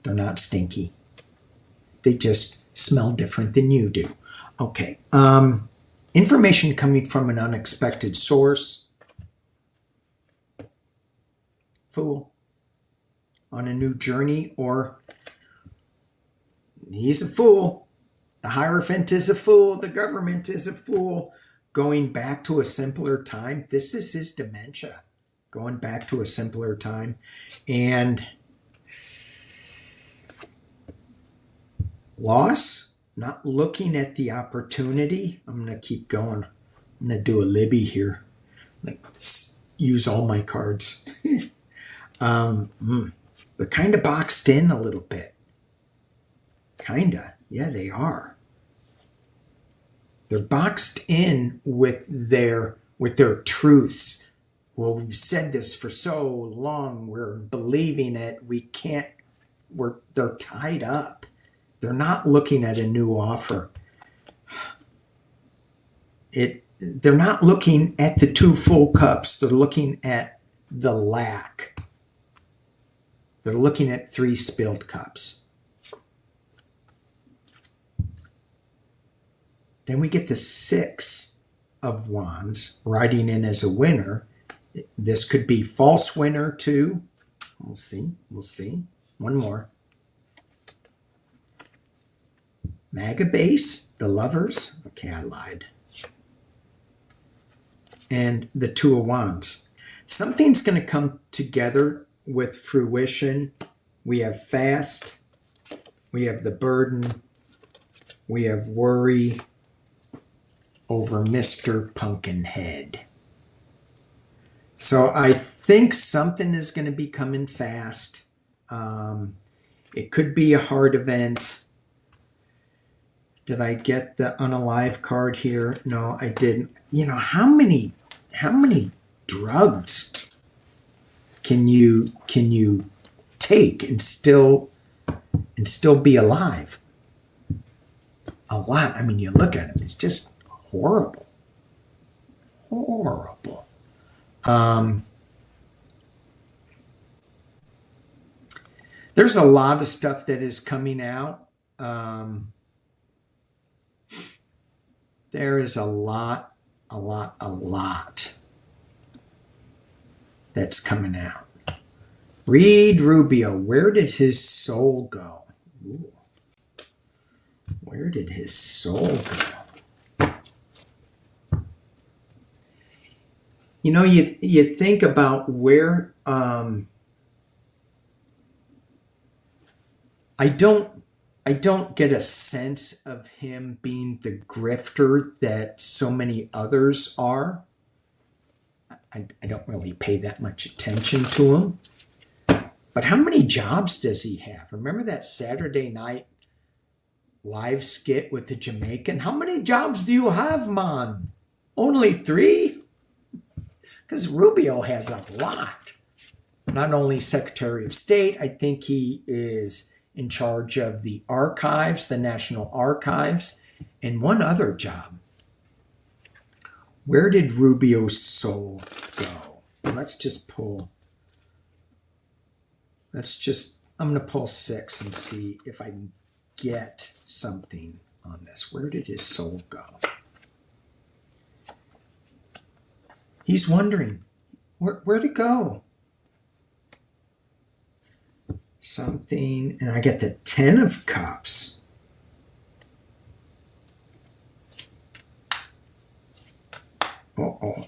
They're not stinky. They just smell different than you do. Okay. Information coming from an unexpected source. Fool. On a new journey, or he's a fool. The Hierophant is a fool. The government is a fool. going back to a simpler time. This is his dementia, going back to a simpler time. And loss, not looking at the opportunity. I'm going to keep going. I'm going to do a Libby here. Let's use all my cards. They're kind of boxed in a little bit. Kinda. Yeah, they are. They're boxed in with their truths. Well, we've said this for so long. We're believing it. We can't. They're tied up. They're not looking at a new offer. They're not looking at the 2 full cups. They're looking at the lack. They're looking at 3 spilled cups. Then we get the 6 of Wands riding in as a winner. This could be false winner too. We'll see. We'll see. One more. Maga base, the lovers. Okay, I lied. And the 2 of Wands. Something's going to come together with fruition. We have fast. We have the burden. We have worry over Mr. Pumpkinhead. So I think something is going to be coming fast. It could be a hard event. Did I get the unalive card here? No, I didn't. You know, how many drugs can you take and still be alive? A lot. I mean, you look at it, it's just horrible. Horrible. There's a lot of stuff that is coming out. There is a lot that's coming out. Reed Rubio, where did his soul go? Ooh. Where did his soul go? You know, you think about where I don't get a sense of him being the grifter that so many others are. I don't really pay that much attention to him. But how many jobs does he have? Remember that Saturday night live skit with the Jamaican? How many jobs do you have, man? Only 3? Because Rubio has a lot. Not only Secretary of State, I think he is in charge of the archives, the National Archives, and one other job. Where did Rubio's soul go? Let's just pull. I'm going to pull 6 and see if I can get something on this. Where did his soul go? He's wondering, where'd it go? Something, and I get the 10 of Cups. Uh-oh.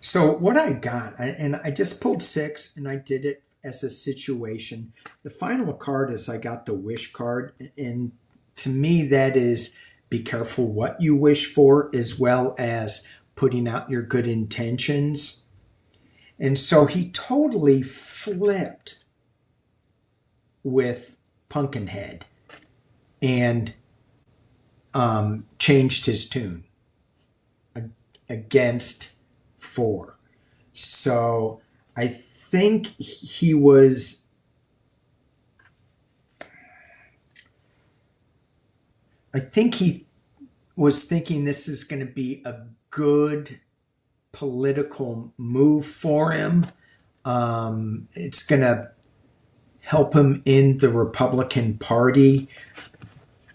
So what I got, and I just pulled 6, and I did it as a situation. The final card is I got the wish card, and to me that is be careful what you wish for, as well as putting out your good intentions. And so he totally flipped with Pumpkinhead and changed his tune against 4. So I think he was thinking this is going to be a good political move for him. It's going to help him in the Republican Party.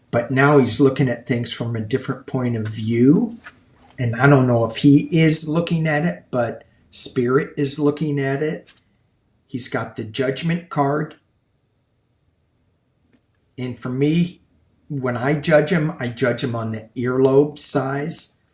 But now he's looking at things from a different point of view. And I don't know if he is looking at it, but Spirit is looking at it. He's got the Judgment card. And for me, when I judge him on the earlobe size.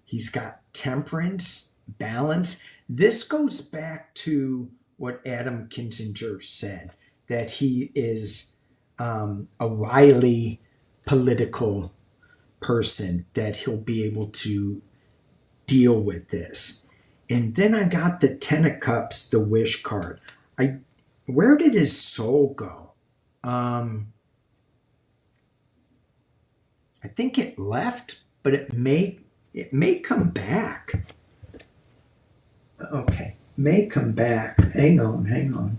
He's got temperance, balance. This goes back to what Adam Kinzinger said, that he is a wily political person, that he'll be able to deal with this. And then I got the Ten of Cups, the wish card. Where did his soul go? I think it left, but it may come back. Okay, may come back. Hang on.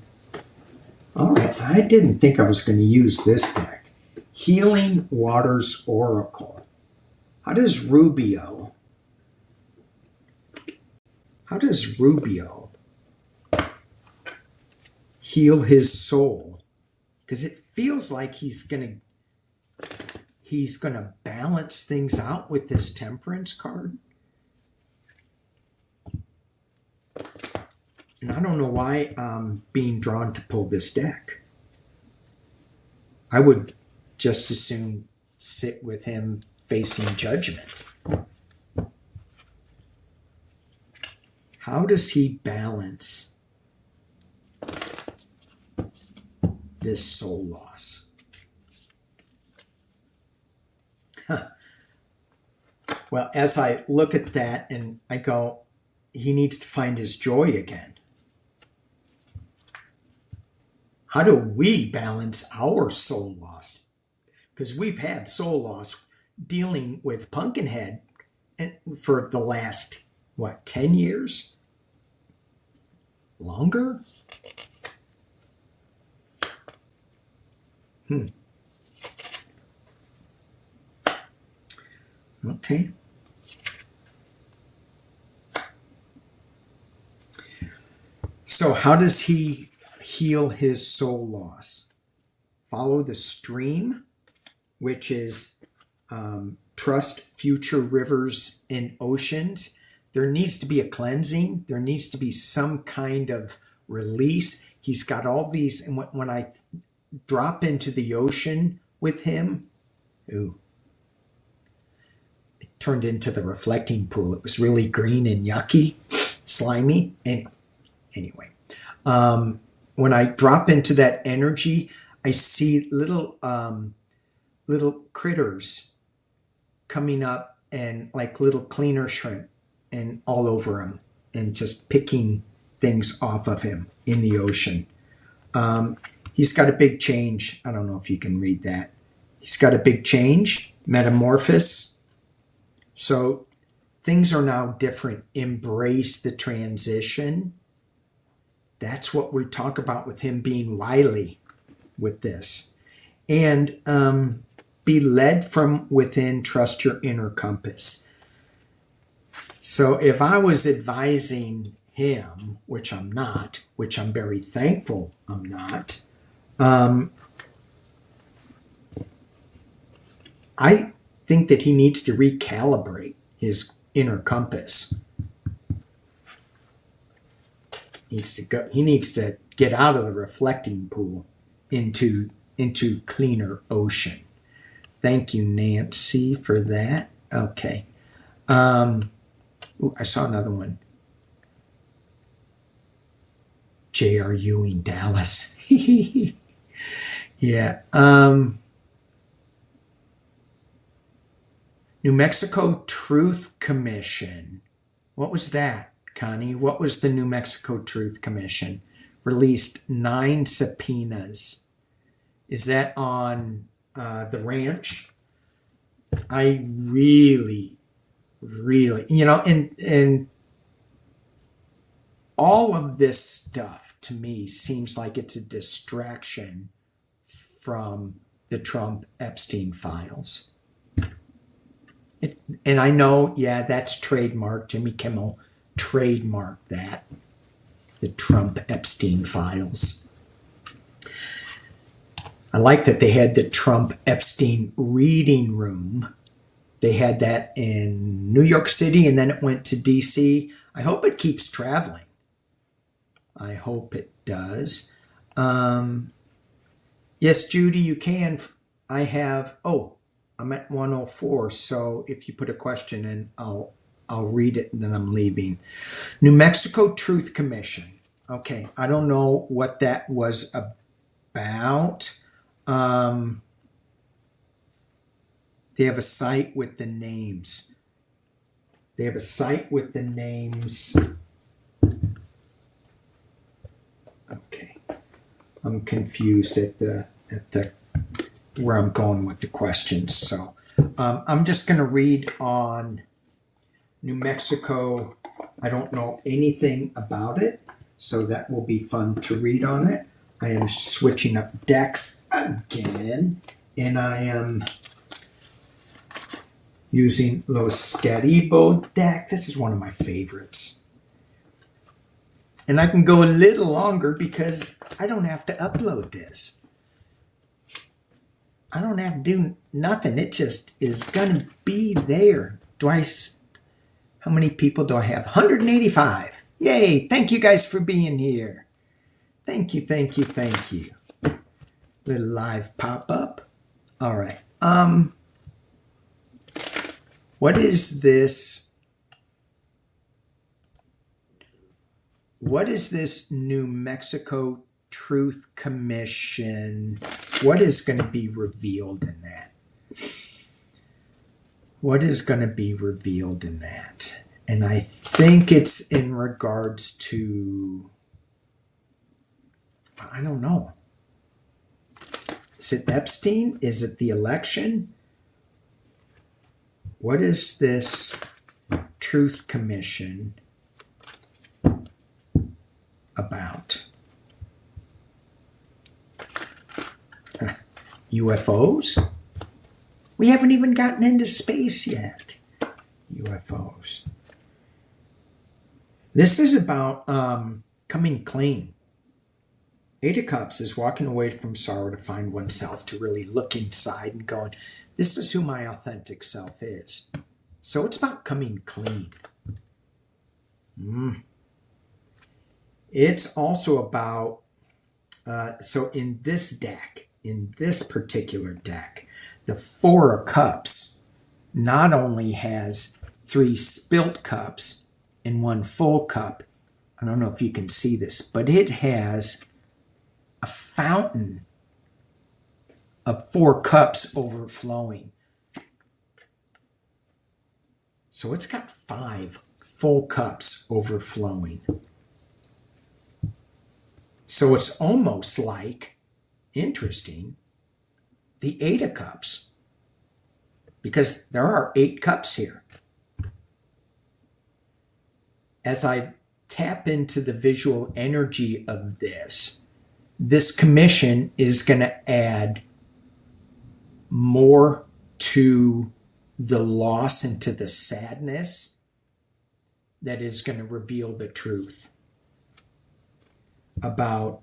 All right, I didn't think I was going to use this deck. Healing Waters Oracle. How does Rubio heal his soul? Because it feels like he's gonna balance things out with this Temperance card. And I don't know why I'm being drawn to pull this deck. I would just as soon sit with him facing judgment. How does he balance this soul loss? Well, as I look at that and I go, he needs to find his joy again. How do we balance our soul loss? Because we've had soul loss dealing with Pumpkinhead for the last, 10 years? Longer? Okay. So how does he heal his soul loss? Follow the stream, which is trust future rivers and oceans. There needs to be a cleansing. There needs to be some kind of release. He's got all these, and when I drop into the ocean with him, it turned into the reflecting pool. It was really green and yucky, slimy. And anyway, when I drop into that energy, I see little critters coming up and like little cleaner shrimp and all over him and just picking things off of him in the ocean. He's got a big change. I don't know if you can read that. He's got a big change, metamorphosis. So things are now different. Embrace the transition. That's what we talk about with him being wily with this. And be led from within, trust your inner compass. So if I was advising him, which I'm not, which I'm very thankful I'm not, I think that he needs to recalibrate his inner compass. He needs to get out of the reflecting pool into cleaner ocean. Thank you, Nancy, for that. Okay. I saw another one. J.R. Ewing, Dallas. Yeah. New Mexico Truth Commission. What was that, Connie? What was the New Mexico Truth Commission? Released 9 subpoenas. Is that on the ranch? I really, and all of this stuff to me seems like it's a distraction from the Trump Epstein files. And I know, that's trademarked. Jimmy Kimmel trademarked that. The Trump Epstein files. I like that they had the Trump Epstein reading room. They had that in New York City and then it went to DC. I hope it keeps traveling. I hope it does. Yes, Judy, you can I have, oh, I'm at 104. So if you put a question in, I'll read it and then I'm leaving. New Mexico Truth Commission. Okay, I don't know what that was about. They have a site with the names. They have a site with the names. Okay, I'm confused at the where I'm going with the questions. So I'm just going to read on New Mexico. I don't know anything about it, so that will be fun to read on it. I am switching up decks again, and I am using Los Scaribo deck. This is one of my favorites. And I can go a little longer because I don't have to upload this. I don't have to do nothing. It just is going to be there. How many people do I have? 185. Yay. Thank you guys for being here. Thank you, thank you, thank you. Little live pop-up. All right. What is this? What is this New Mexico Truth Commission? What is going to be revealed in that? What is going to be revealed in that? And I think it's in regards to, I don't know. Is it Epstein? Is it the election? What is this Truth Commission about? UFOs? We haven't even gotten into space yet. UFOs. This is about coming clean. Eight of Cups is walking away from sorrow to find oneself, to really look inside and going, this is who my authentic self is. So it's about coming clean. It's also about, so in this deck, in this particular deck, the Four of Cups not only has 3 spilt cups and 1 full cup. I don't know if you can see this, but it has a fountain of 4 cups overflowing. So it's got 5 full cups overflowing. So it's almost like, interesting, the 8 of Cups, because there are 8 cups here. As I tap into the visual energy of this commission is going to add more to the loss and to the sadness that is going to reveal the truth about.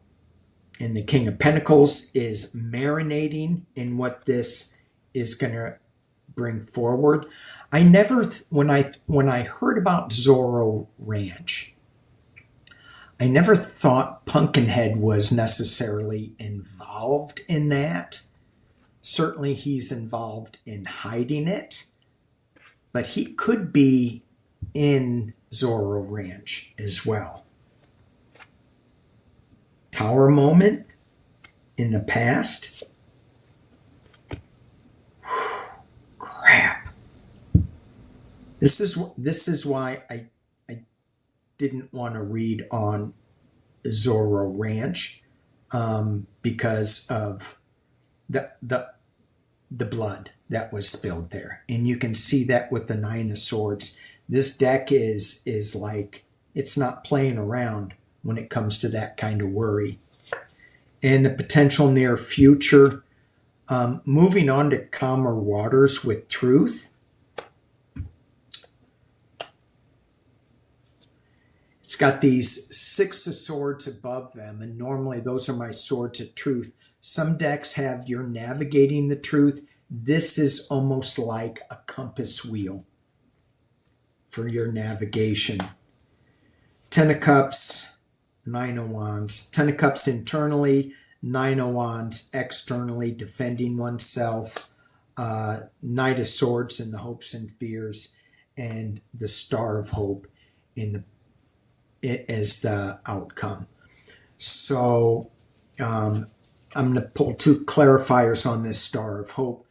And the King of Pentacles is marinating in what this is going to bring forward. I never, when I heard about Zorro Ranch, I never thought Pumpkinhead was necessarily involved in that. Certainly he's involved in hiding it, but he could be in Zorro Ranch as well. Tower moment in the past. Crap. This is why I didn't want to read on Zorro Ranch, because of the blood that was spilled there, and you can see that with the 9 of Swords. This deck is like, it's not playing around when it comes to that kind of worry. And the potential near future, moving on to calmer waters with truth. It's got these 6 of Swords above them, and normally those are my swords of truth. Some decks have you're navigating the truth. This is almost like a compass wheel for your navigation. 10 of Cups, 9 of Wands. 10 of Cups internally, Nine of Wands, externally defending oneself. Knight of Swords in the hopes and fears, and the Star of Hope in as the outcome. So I'm going to pull two clarifiers on this Star of Hope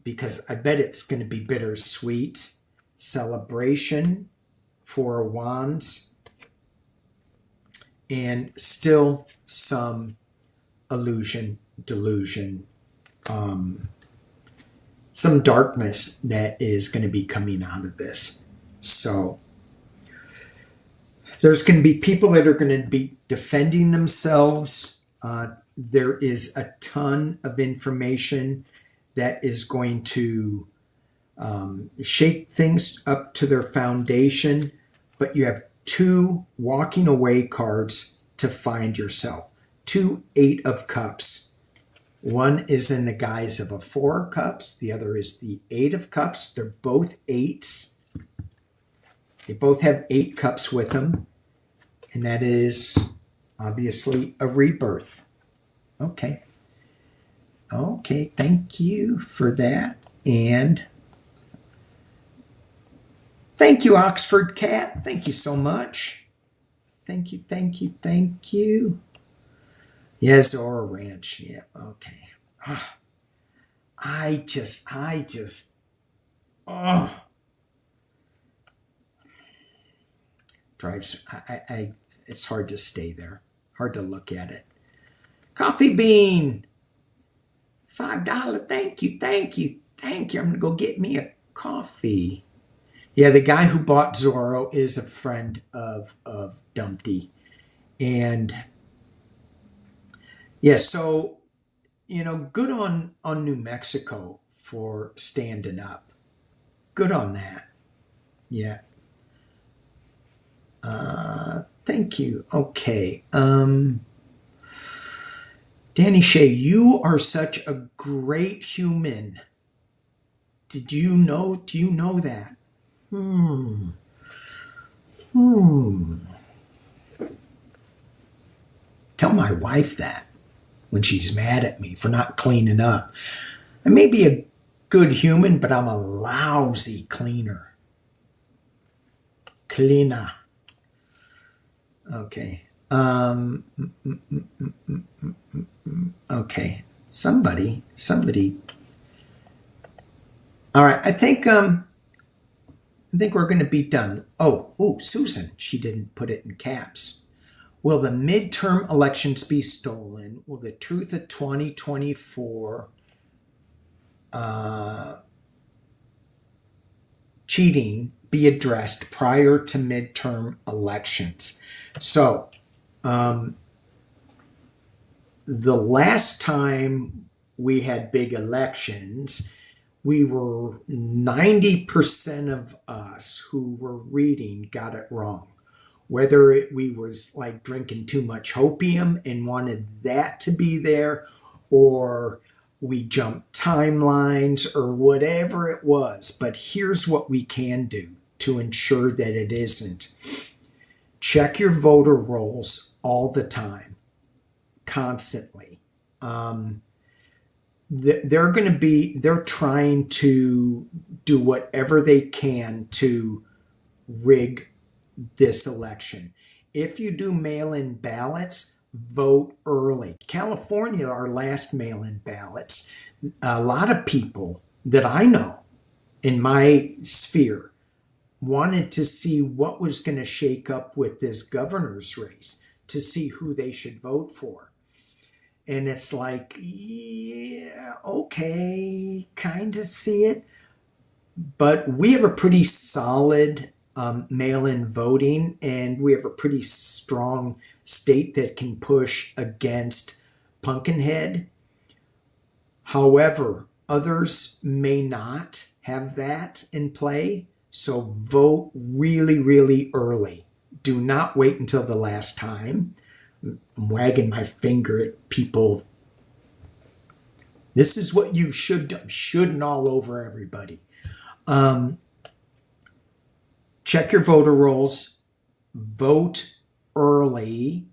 because I bet it's going to be bittersweet. Celebration, Four of Wands, and still some illusion, delusion, some darkness that is going to be coming out of this. So there's going to be people that are going to be defending themselves. There is a ton of information that is going to shake things up to their foundation, but you have two walking away cards to find yourself. Two Eight of Cups. One is in the guise of a Four of Cups. The other is the Eight of Cups. They're both eights. They both have 8 cups with them. And that is obviously a rebirth. Okay. Okay, thank you for that. And thank you, Oxford Cat. Thank you so much. Thank you, thank you, thank you. Yeah, Zora Ranch. Yeah, okay. I just, drives, it's hard to stay there. Hard to look at it. Coffee Bean. $5. Thank you, thank you, thank you. I'm going to go get me a coffee. Yeah, the guy who bought Zorro is a friend of Dumpty. And yeah, so, good on New Mexico for standing up. Good on that. Yeah. Thank you. Okay. Danny Shea, you are such a great human. Do you know that? Tell my wife that when she's mad at me for not cleaning up. I may be a good human, but I'm a lousy cleaner. Cleaner. Okay. Okay. Somebody. All right. I think we're going to be done. Oh, Susan. She didn't put it in caps. Will the midterm elections be stolen? Will the truth of 2024 cheating be addressed prior to midterm elections? So, the last time we had big elections, we were 90% of us who were reading got it wrong. Whether we was like drinking too much opium and wanted that to be there, or we jumped timelines or whatever it was. But here's what we can do to ensure that it isn't. Check your voter rolls all the time, constantly. They're trying to do whatever they can to rig this election. If you do mail-in ballots, vote early. California, our last mail-in ballots, a lot of people that I know in my sphere wanted to see what was going to shake up with this governor's race, to see who they should vote for. And it's like, yeah, okay, kind of see it. But we have a pretty solid mail-in voting, and we have a pretty strong state that can push against Pumpkinhead. However, others may not have that in play, so vote really, really early. Do not wait until the last time. I'm wagging my finger at people. This is what you should do. I'm shoulding all over everybody. Check your voter rolls. Vote early.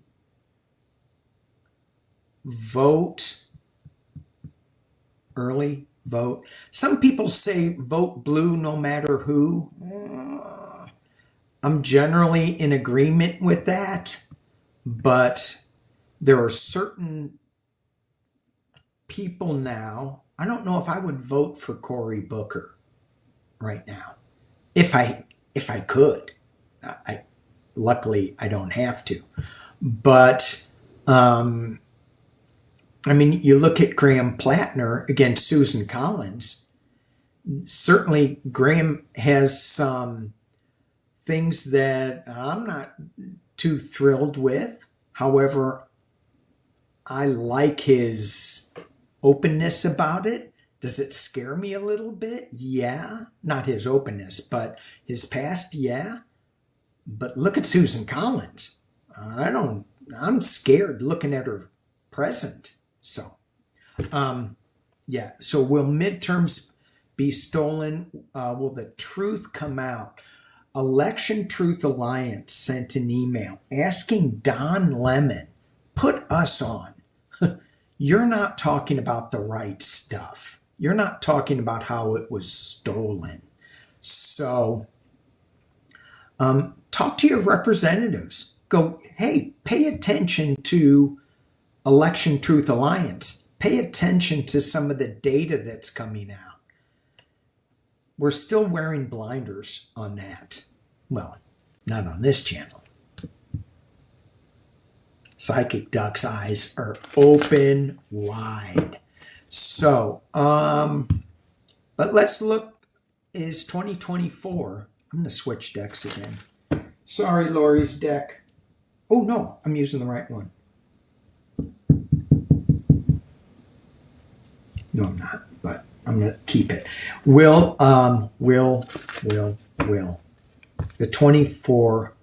vote early, vote. Some people say vote blue no matter who. I'm generally in agreement with that, but there are certain people now. I don't know if I would vote for Cory Booker right now. If I could. I luckily I don't have to. But I mean, you look at Graham Plattner against Susan Collins. Certainly Graham has some things that I'm not too thrilled with. However, I like his openness about it. Does it scare me a little bit? Yeah. Not his openness, but his past, yeah. But look at Susan Collins. I'm scared looking at her present. So, yeah. So will midterms be stolen? Will the truth come out? Election Truth Alliance sent an email asking Don Lemon, put us on. You're not talking about the right stuff. You're not talking about how it was stolen. So talk to your representatives. Go, hey, pay attention to Election Truth Alliance. Pay attention to some of the data that's coming out. We're still wearing blinders on that. Well, not on this channel. Psychic Duck's eyes are open wide. So, but let's look, is 2024. I'm going to switch decks again. Sorry, Lori's deck. Oh, no, I'm using the right one. No, I'm not, but I'm going to keep it. Will the 24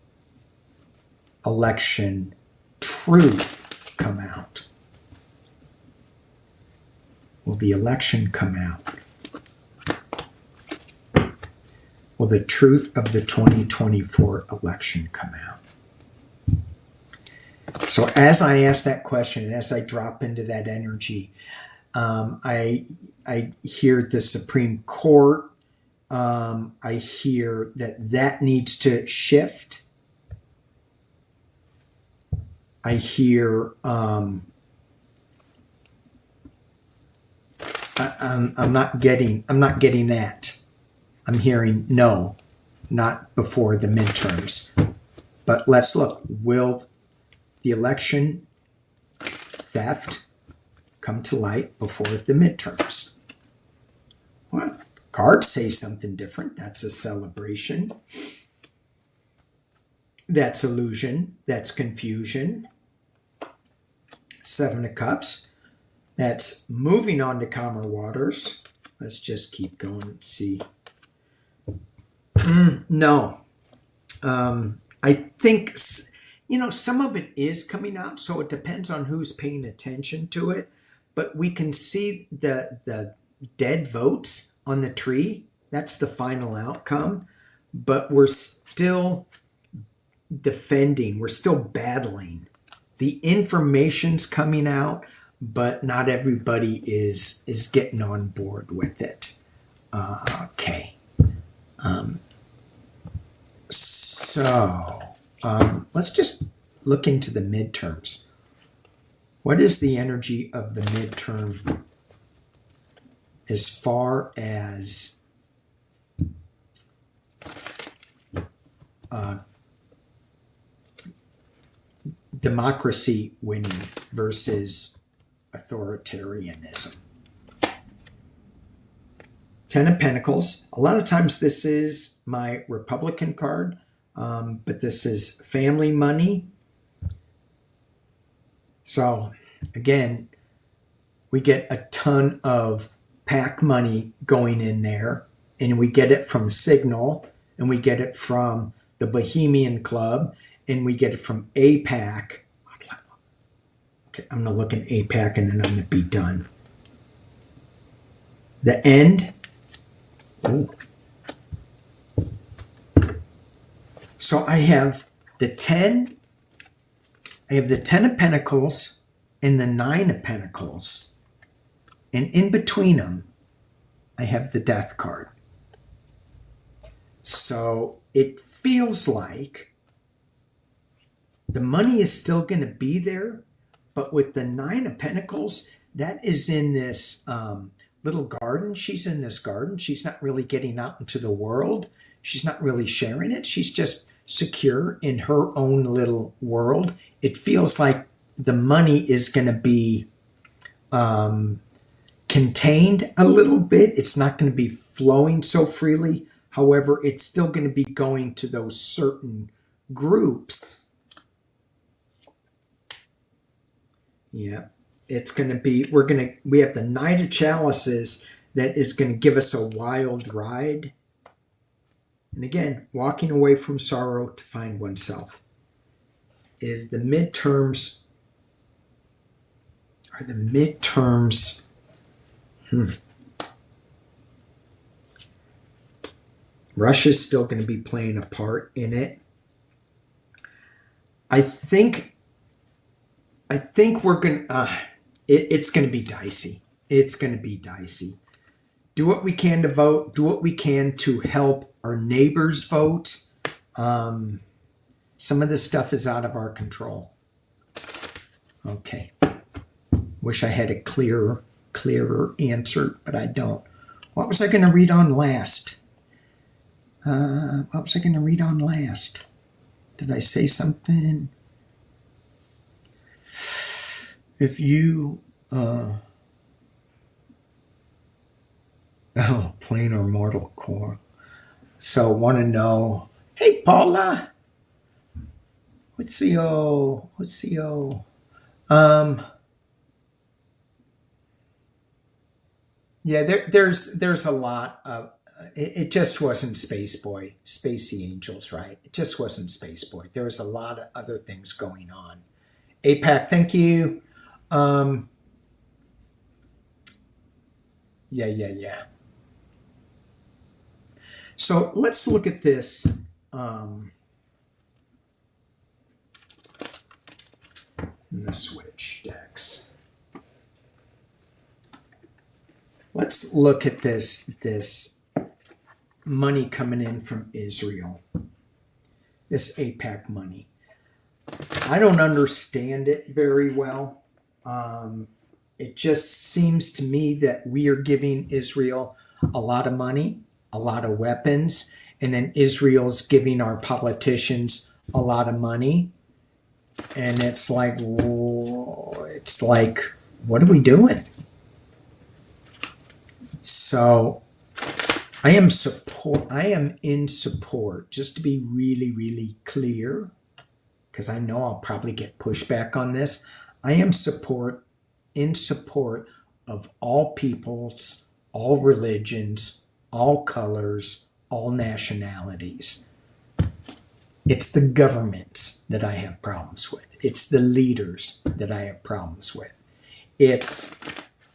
election truth come out? Will the election come out? Will the truth of the 2024 election come out? So as I ask that question, and as I drop into that energy, I hear the Supreme Court. I hear that needs to shift. I hear I'm not getting that. I'm hearing no, not before the midterms. But let's look. Will the election theft come to light before the midterms? What? Cards say something different. That's a celebration. That's illusion. That's confusion. Seven of Cups. That's moving on to calmer waters. Let's just keep going and see. No. I think, some of it is coming out, so it depends on who's paying attention to it. But we can see the dead votes on the tree. That's the final outcome. But we're still defending. We're still battling. The information's coming out, but not everybody is getting on board with it. Okay. Let's just look into the midterms. What is the energy of the midterm as far as democracy winning versus authoritarianism? Ten of Pentacles. A lot of times this is my Republican card, but this is family money. So again, we get a ton of PAC money going in there, and we get it from Signal, and we get it from the Bohemian Club, and we get it from APAC. Okay, I'm going to look at APAC and then I'm going to be done. The end. Ooh. So I have the 10. I have the 10 of Pentacles and the Nine of Pentacles. And in between them, I have the Death card. So it feels like the money is still going to be there, but with the Nine of Pentacles, that is in this little garden. She's in this garden. She's not really getting out into the world. She's not really sharing it. She's just secure in her own little world. It feels like the money is going to be contained a little bit. It's not going to be flowing so freely. However, it's still going to be going to those certain groups. Yeah, it's going to be, we have the Knight of Chalices that is going to give us a wild ride. And again, walking away from sorrow to find oneself. Is the midterms, are the midterms, Russia's still going to be playing a part in it. I think we're going to, it's going to be dicey. It's going to be dicey. Do what we can to vote. Do what we can to help our neighbors vote. Some of this stuff is out of our control. Okay. Wish I had a clearer answer, but I don't. What was I going to read on last? What was I going to read on last? Did I say something? If you, plain or mortal core. So want to know, hey Paula, what's the yeah, there's a lot of, it just wasn't Spacey Angels, right? It just wasn't Space Boy. There was a lot of other things going on. APAC, thank you. Yeah. So let's look at this. In the switch decks. Let's look at this money coming in from Israel. This APAC money. I don't understand it very well. It just seems to me that we are giving Israel a lot of money, a lot of weapons, and then Israel's giving our politicians a lot of money. And it's like, what are we doing? So I am in support, just to be really, really clear, because I know I'll probably get pushback on this. I am in support of all peoples, all religions, all colors, all nationalities. It's the governments that I have problems with. It's the leaders that I have problems with. It's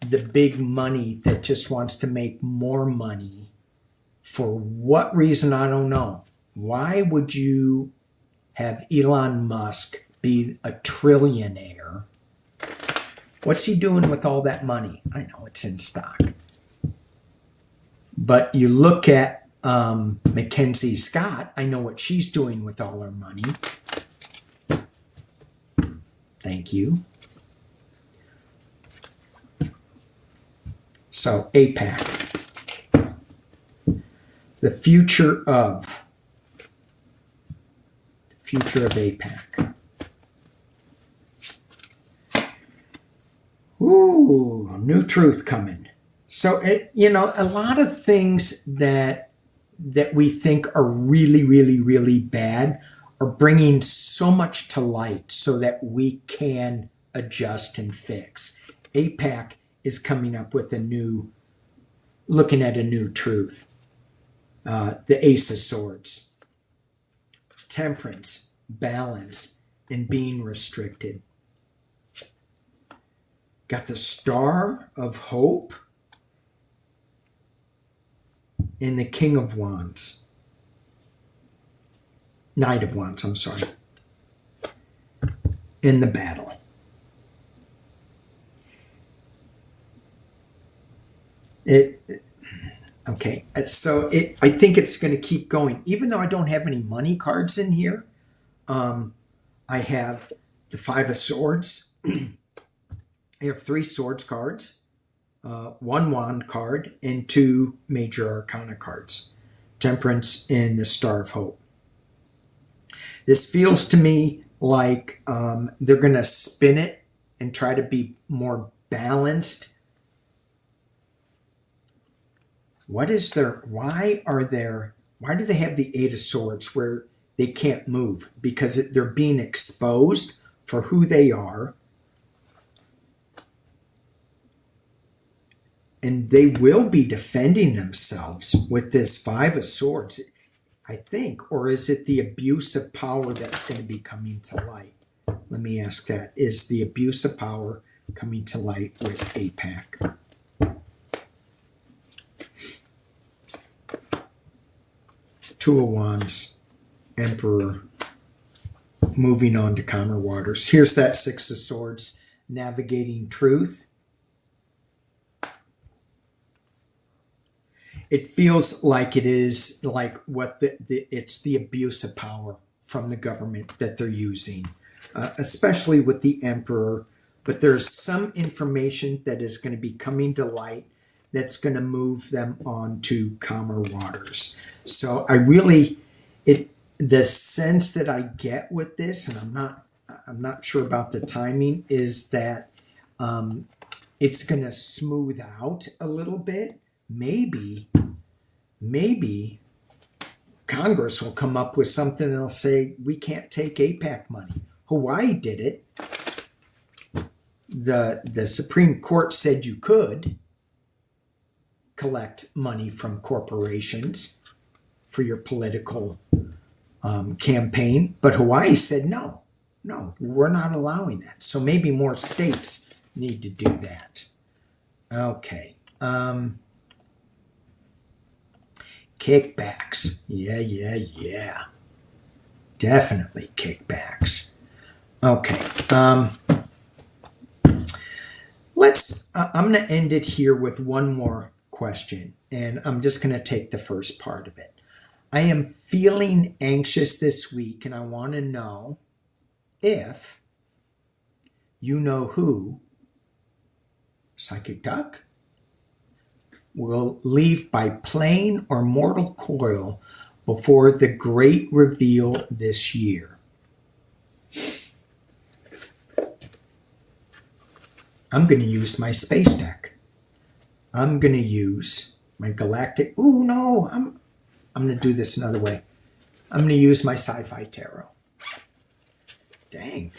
the big money that just wants to make more money. For what reason, I don't know. Why would you have Elon Musk be a trillionaire? What's he doing with all that money? I know it's in stock. But you look at Mackenzie Scott, I know what she's doing with all her money. Thank you. So APAC. The future of APAC. Ooh, new truth coming. So, a lot of things that we think are really, really, really bad are bringing so much to light so that we can adjust and fix. APAC is coming up with looking at a new truth. The Ace of Swords. Temperance, balance, and being restricted. Got the Star of Hope and the King of Wands. Knight of Wands, I'm sorry. In the battle. It okay. So I think it's going to keep going, even though I don't have any money cards in here. I have the Five of Swords. I have 3 Swords cards, 1 Wand card, and 2 Major Arcana cards, Temperance and the Star of Hope. This feels to me like they're going to spin it and try to be more balanced. Why do they have the Eight of Swords where they can't move? Because they're being exposed for who they are. And they will be defending themselves with this Five of Swords, I think. Or is it the abuse of power that's going to be coming to light? Let me ask that. Is the abuse of power coming to light with AIPAC? Two of Wands, Emperor, moving on to calmer waters. Here's that Six of Swords, navigating truth. It feels like it is like what it's the abuse of power from the government that they're using, especially with the Emperor. But there's some information that is going to be coming to light that's going to move them on to calmer waters. So the sense that I get with this, and I'm not sure about the timing, is that it's going to smooth out a little bit. Maybe Congress will come up with something and they'll say, we can't take AIPAC money. Hawaii did it. The Supreme Court said you could collect money from corporations for your political campaign, but Hawaii said no, we're not allowing that. So maybe more states need to do that. Okay. Kickbacks. Yeah. Definitely kickbacks. Okay. I'm going to end it here with one more question, and I'm just going to take the first part of it. I am feeling anxious this week, and I want to know if you know who, Psychic Duck, will leave by plane or mortal coil before the great reveal this year. I'm going to use my space deck. I'm going to use my galactic. Ooh, no, I'm going to do this another way. I'm going to use my sci-fi tarot. Dang,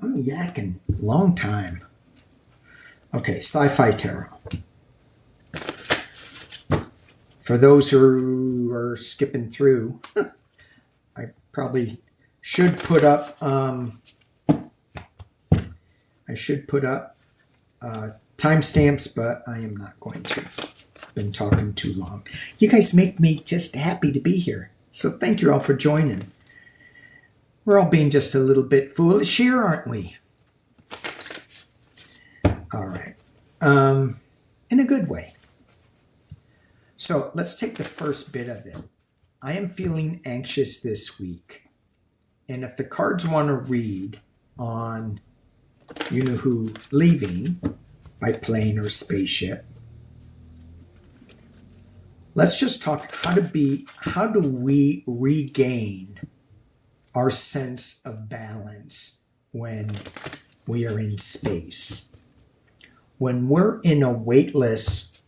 I'm yakking long time. Okay, sci-fi tarot. For those who are skipping through, I probably should put up. Timestamps, but I am not going to. I've been talking too long. You guys make me just happy to be here. So thank you all for joining. We're all being just a little bit foolish here, aren't we? All right. In a good way. So let's take the first bit of it. I am feeling anxious this week. And if the cards want to read on you know who leaving by plane or spaceship, let's just talk how do we regain our sense of balance when we are in space? When we're in a weightless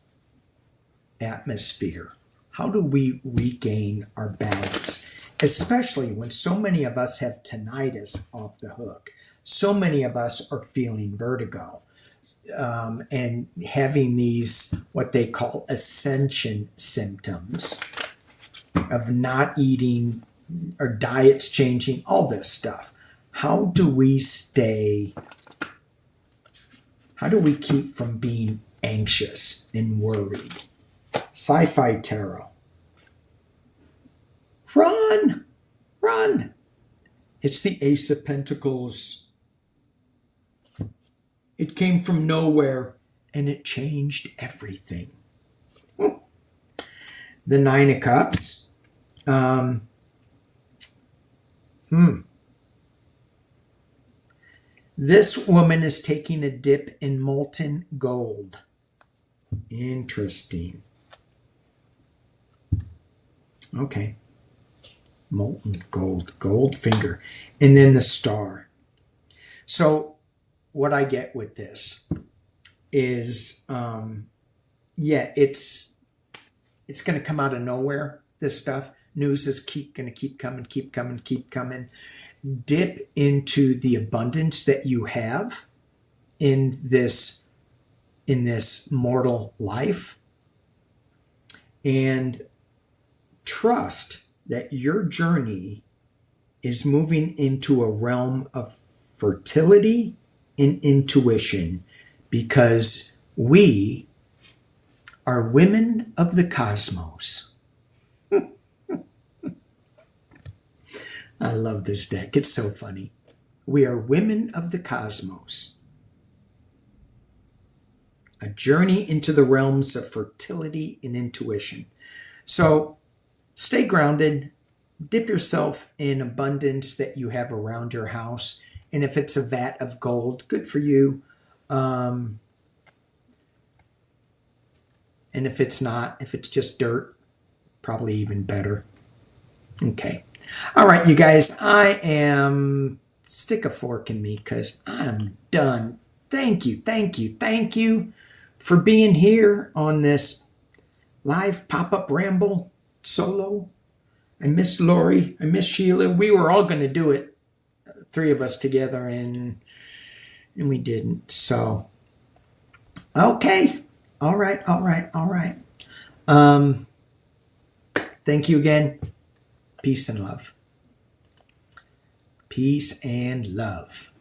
atmosphere, how do we regain our balance? Especially when so many of us have tinnitus off the hook. So many of us are feeling vertigo and having these, what they call ascension symptoms of not eating or diets changing, all this stuff. How do we keep from being anxious and worried? Sci-fi tarot. Run! It's the Ace of Pentacles. It came from nowhere and it changed everything. the Nine of Cups. This woman is taking a dip in molten gold. Interesting. Okay. Molten gold, gold finger. And then the star. So what I get with this is, yeah, it's going to come out of nowhere, this stuff. News is going to keep coming, keep coming, keep coming. Dip into the abundance that you have in this mortal life, and trust that your journey is moving into a realm of fertility and intuition, because we are women of the cosmos. I love this deck. It's so funny. We are women of the cosmos. A journey into the realms of fertility and intuition. So stay grounded. Dip yourself in abundance that you have around your house. And if it's a vat of gold, good for you. And if it's not, if it's just dirt, probably even better. Okay. All right, you guys, stick a fork in me because I'm done. Thank you, thank you, thank you for being here on this live pop-up ramble solo. I miss Lori, I miss Sheila. We were all going to do it, three of us together, and we didn't. So, okay. All right. Thank you again. Peace and love. Peace and love.